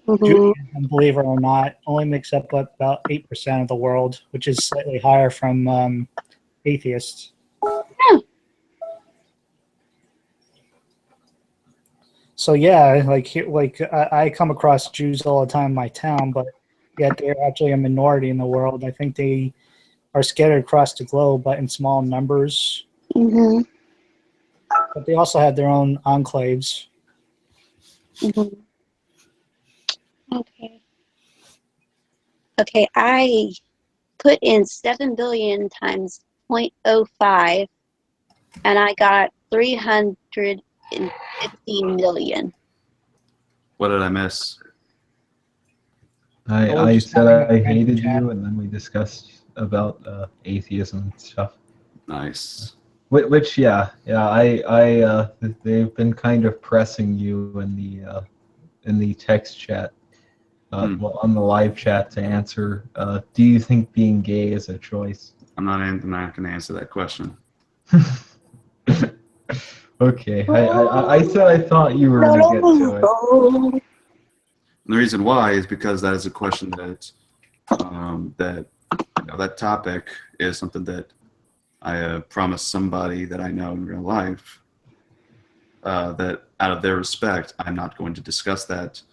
Judaism, believe it or not, only makes up about 8% of the world, which is slightly higher from atheists. So yeah, I come across Jews all the time in my town, but yet they're actually a minority in the world. I think they are scattered across the globe, but in small numbers. But they also have their own enclaves. Okay, I put in 7 billion times 0.05, and I got 350 million. What did I miss? I said I hated you, and then we discussed about atheism and stuff. Nice. Which yeah, they've been kind of pressing you in the text chat, well, on the live chat to answer. Do you think being gay is a choice? I'm not going to answer that question. Okay, I said I thought you were going to get to it. And the reason why is because that is a question that that topic is something that I promised somebody that I know in real life that out of their respect, I'm not going to discuss that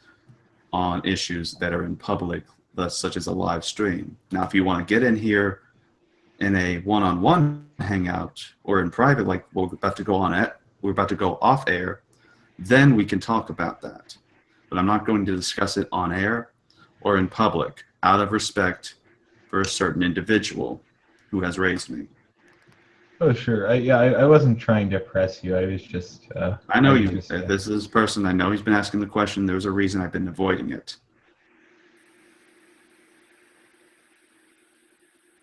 on issues that are in public, such as a live stream. Now, if you want to get in here in a one-on-one hangout or in private, like we're about to go off air, then we can talk about that. But I'm not going to discuss it on air or in public out of respect for a certain individual who has raised me. Oh, sure. I wasn't trying to press you. I was just... I know you. This is a person. I know he's been asking the question. There's a reason I've been avoiding it.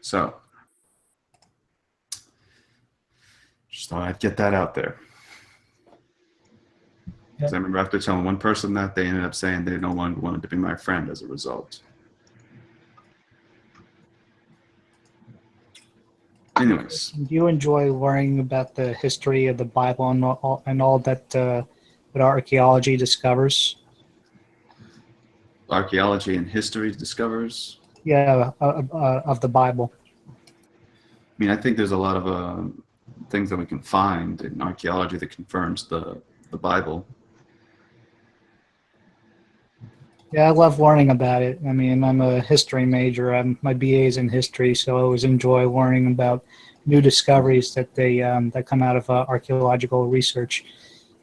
So, just thought I'd get that out there. Because I remember after telling one person that, they ended up saying they no longer wanted to be my friend as a result. Anyways. Do you enjoy learning about the history of the Bible and all that what archaeology discovers? Archaeology and history discovers? Yeah, of the Bible. I mean, I think there's a lot of things that we can find in archaeology that confirms the Bible. Yeah, I love learning about it. I mean, I'm a history major. My BA is in history, so I always enjoy learning about new discoveries that that come out of archaeological research.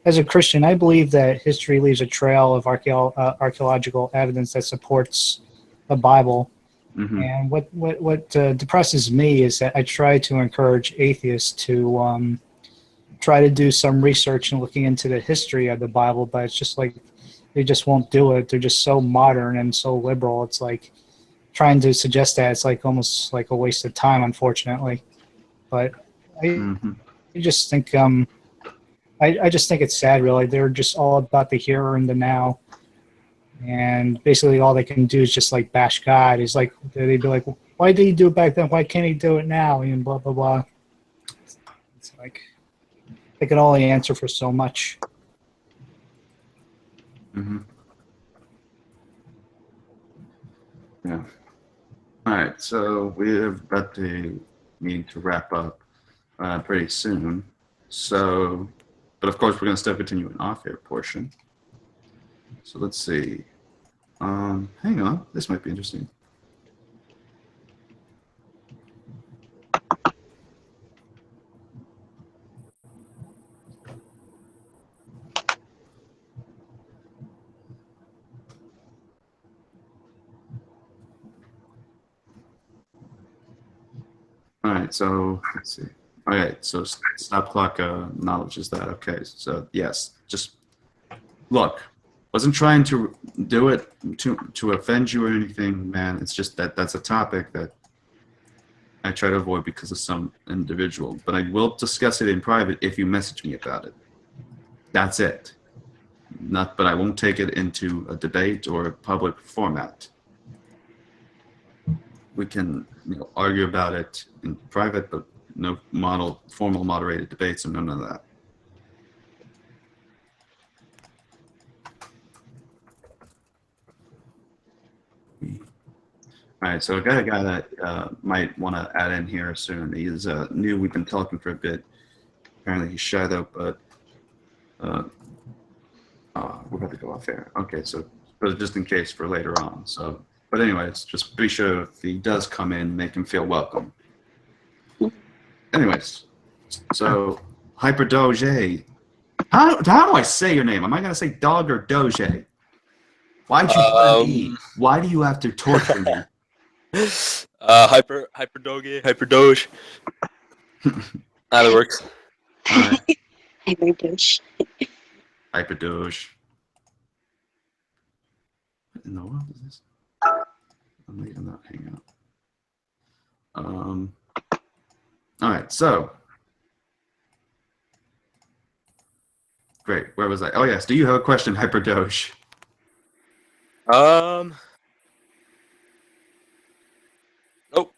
As a Christian, I believe that history leaves a trail of archaeological evidence that supports the Bible. And what depresses me is that I try to encourage atheists to try to do some research and looking into the history of the Bible, but it's just like they just won't do it. They're just so modern and so liberal. It's like trying to suggest that it's like almost like a waste of time, unfortunately. But I just think I just think it's sad, really. They're just all about the here and the now, and basically all they can do is just like bash God. Is like they'd be like, "Why did he do it back then? Why can't he do it now?" And blah blah blah. It's like they can only answer for so much. Yeah. All right, so we're about to need to wrap up pretty soon. So, but of course, we're going to still continue an off-air portion. So let's see. Hang on, this might be interesting. All right, so let's see. All right, so stop clock acknowledges that. Okay, so yes, just look. Wasn't trying to do it to offend you or anything, man. It's just that that's a topic that I try to avoid because of some individual. But I will discuss it in private if you message me about it. That's it. But I won't take it into a debate or a public format. We can argue about it in private, but no formal moderated debates and none of that. All right, so I got a guy that might want to add in here soon. He is new. We've been talking for a bit. Apparently he's shy though, but we're about to go off air. Okay, so but just in case for later on. So, but anyways, just be sure if he does come in, make him feel welcome. Anyways, so Hyperdoge. How do I say your name? Am I gonna say dog or Doge? Why'd you put me? Why do you have to torture me? Hyperdoge. That works. Right. Hyperdoge. Hyperdoge. What in the world is this? I'm leaving that hang out. All right, so great. Where was I? Oh yes. Do you have a question, Hyperdoge? Nope.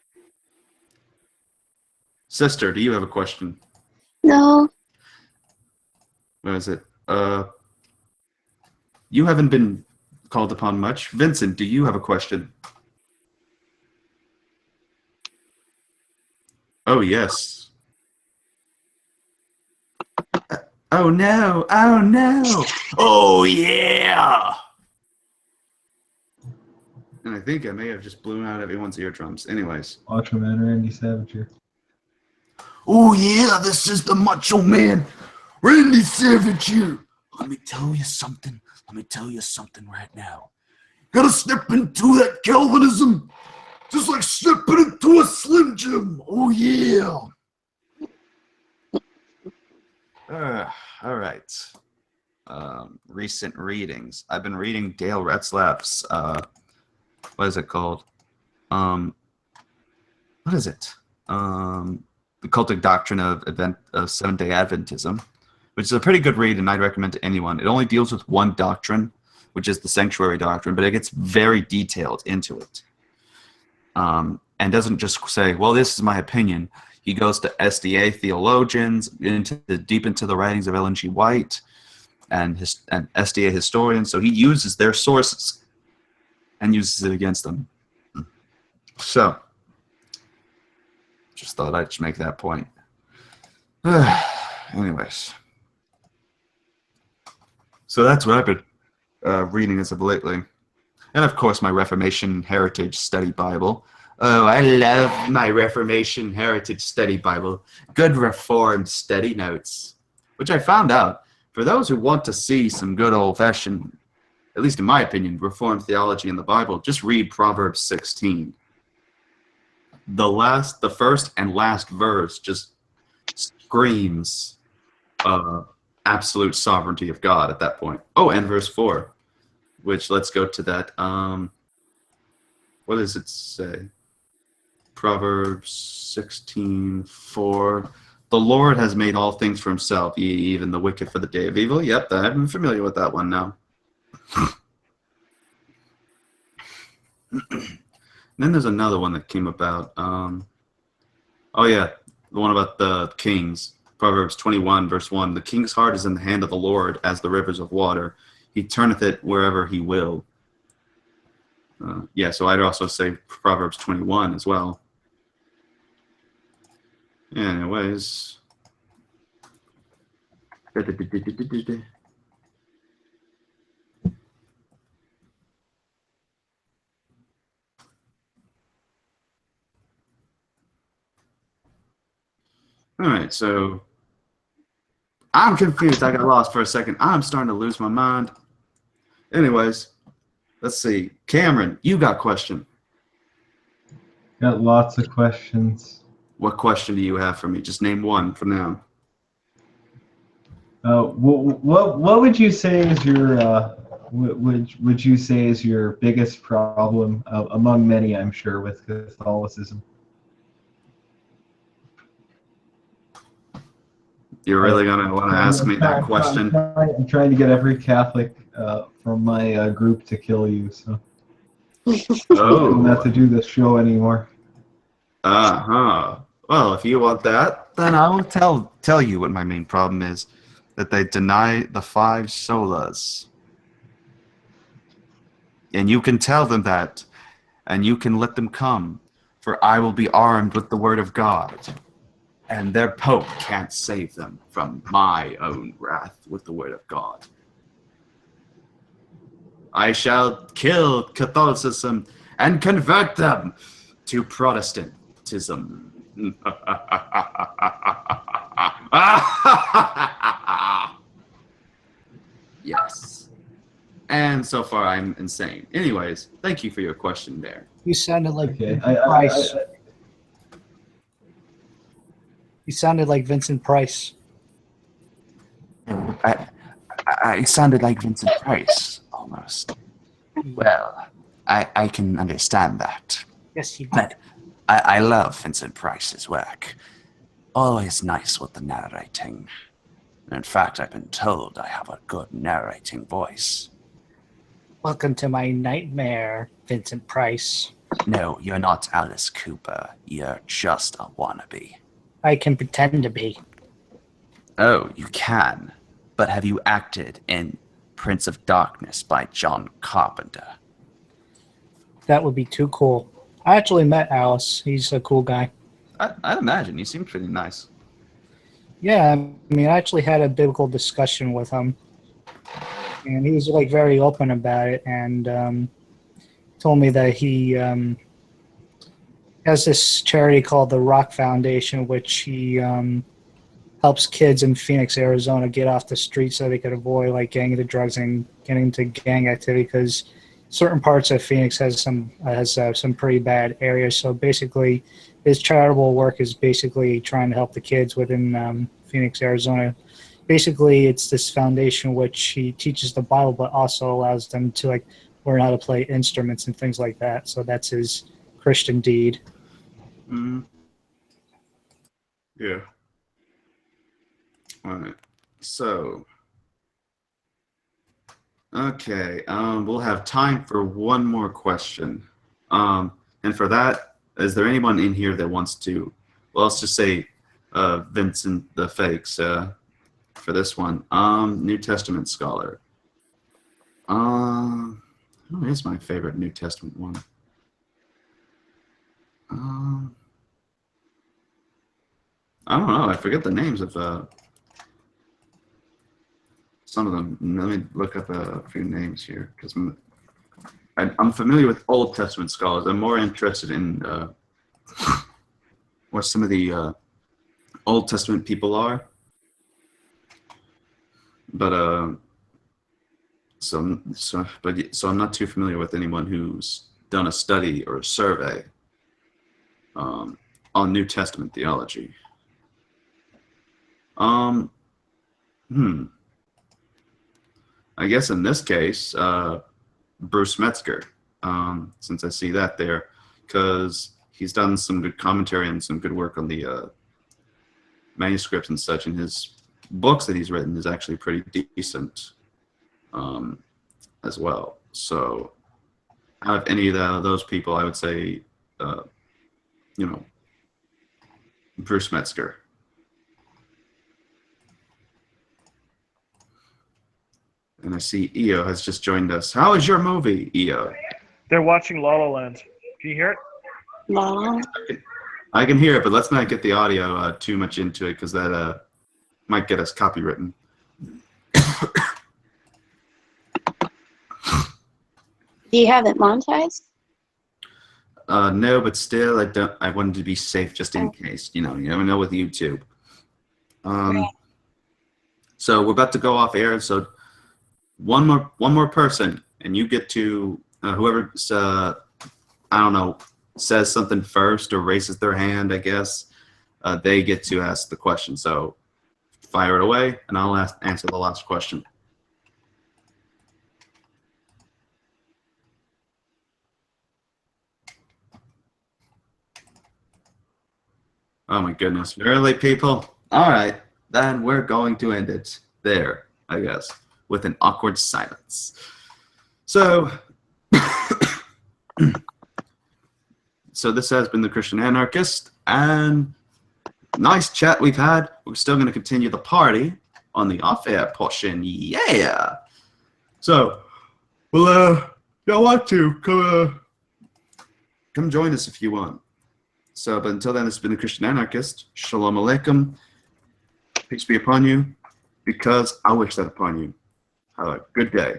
Sister, do you have a question? No. What is it? You haven't been called upon much. Vincent, do you have a question? Oh, yes. Oh, no. Oh, no. Oh, yeah. And I think I may have just blown out everyone's eardrums. Anyways. Ultraman Randy Savage here. Oh, yeah, this is the Macho Man, Randy Savage here. Let me tell you something. Let me tell you something right now. Gotta step into that Calvinism, just like stepping into a Slim Jim. Oh, yeah. All right. Recent readings. I've been reading Dale Retzlaff's, what is it called? What is it? The Cultic Doctrine of Seventh-day Adventism, which is a pretty good read, and I'd recommend to anyone. It only deals with one doctrine, which is the sanctuary doctrine, but it gets very detailed into it. And doesn't just say, well, this is my opinion. He goes to SDA theologians, deep into the writings of Ellen G. White and SDA historians. So he uses their sources and uses it against them. So, just thought I'd just make that point. Anyways. So that's what I've been reading as of lately. And of course, my Reformation Heritage Study Bible. Oh, I love my Reformation Heritage Study Bible. Good Reformed study notes. Which I found out, for those who want to see some good old-fashioned, at least in my opinion, Reformed theology in the Bible, just read Proverbs 16. the first and last verse just screams absolute sovereignty of God at that point. Oh, and verse 4, which let's go to that. What does it say? Proverbs 16:4. The Lord has made all things for himself, even the wicked for the day of evil. Yep, I'm familiar with that one now. Then there's another one that came about. Oh yeah, the one about the kings. Proverbs 21, verse 1. The king's heart is in the hand of the Lord as the rivers of water. He turneth it wherever he will. Yeah, so I'd also say Proverbs 21 as well. Anyways. All right, so I'm confused. I got lost for a second. I'm starting to lose my mind. Anyways, let's see. Cameron, you got a question. Got lots of questions. What question do you have for me? Just name one for now. What would you say is your would you say is your biggest problem among many, I'm sure, with Catholicism? You're really gonna want to ask me that question? I'm trying to get every Catholic from my group to kill you, so Oh, don't have to do this show anymore. Well, if you want that, then I will tell you what my main problem is. That they deny the 5 solas. And you can tell them that, and you can let them come, for I will be armed with the word of God. And their Pope can't save them from my own wrath with the word of God. I shall kill Catholicism and convert them to Protestantism. Yes. And so far I'm insane. Anyways, thank you for your question there. You sounded like Okay. Price. You sounded like Vincent Price. I sounded like Vincent Price, almost. Well, I can understand that. Yes, you did. But I love Vincent Price's work. Always nice with the narrating. In fact, I've been told I have a good narrating voice. Welcome to my nightmare, Vincent Price. No, you're not Alice Cooper. You're just a wannabe. I can pretend to be. Oh, you can. But have you acted in Prince of Darkness by John Carpenter? That would be too cool. I actually met Alice. He's a cool guy. I'd imagine. He seemed pretty nice. Yeah, I mean, I actually had a biblical discussion with him. And he was like very open about it and told me that he has this charity called the Rock Foundation, which he helps kids in Phoenix, Arizona get off the street so they could avoid like getting into drugs and getting into gang activity, because certain parts of Phoenix has some pretty bad areas. So basically his charitable work is basically trying to help the kids within Phoenix, Arizona. Basically, it's this foundation which he teaches the Bible, but also allows them to like learn how to play instruments and things like that. So that's his Christian deed. Mm-hmm. Yeah. All right. So, okay. We'll have time for one more question. And for that, is there anyone in here that wants to? Well, let's just say Vincent the Fakes. For this one, New Testament scholar. Who is my favorite New Testament one? I don't know. I forget the names of some of them. Let me look up a few names here, because I'm familiar with Old Testament scholars. I'm more interested in what some of the Old Testament people are. But so I'm not too familiar with anyone who's done a study or a survey on New Testament theology. I guess in this case, Bruce Metzger, since I see that there, because he's done some good commentary and some good work on the manuscripts and such, and his books that he's written is actually pretty decent as well. So out of any of those people, I would say, Bruce Metzger. And I see EO has just joined us. How is your movie, EO? They're watching La La Land. Can you hear it? No. I can hear it, but let's not get the audio too much into it, because that might get us copywritten. Do you have it monetized? No, but still, I wanted to be safe just in case. You never know with YouTube. So we're about to go off air. So one more person, and you get to whoever I don't know, says something first or raises their hand, I guess, they get to ask the question. So fire it away, and I'll answer the last question. Oh my goodness, really, people? All right, then we're going to end it there, I guess, with an awkward silence. So, so this has been the Christian Anarchist, and nice chat we've had. We're still going to continue the party on the off-air portion, yeah. So, well, y'all want to come join us if you want. So, but until then, this has been the Christian Anarchist. Shalom Aleichem. Peace be upon you, because I wish that upon you. Have a good day.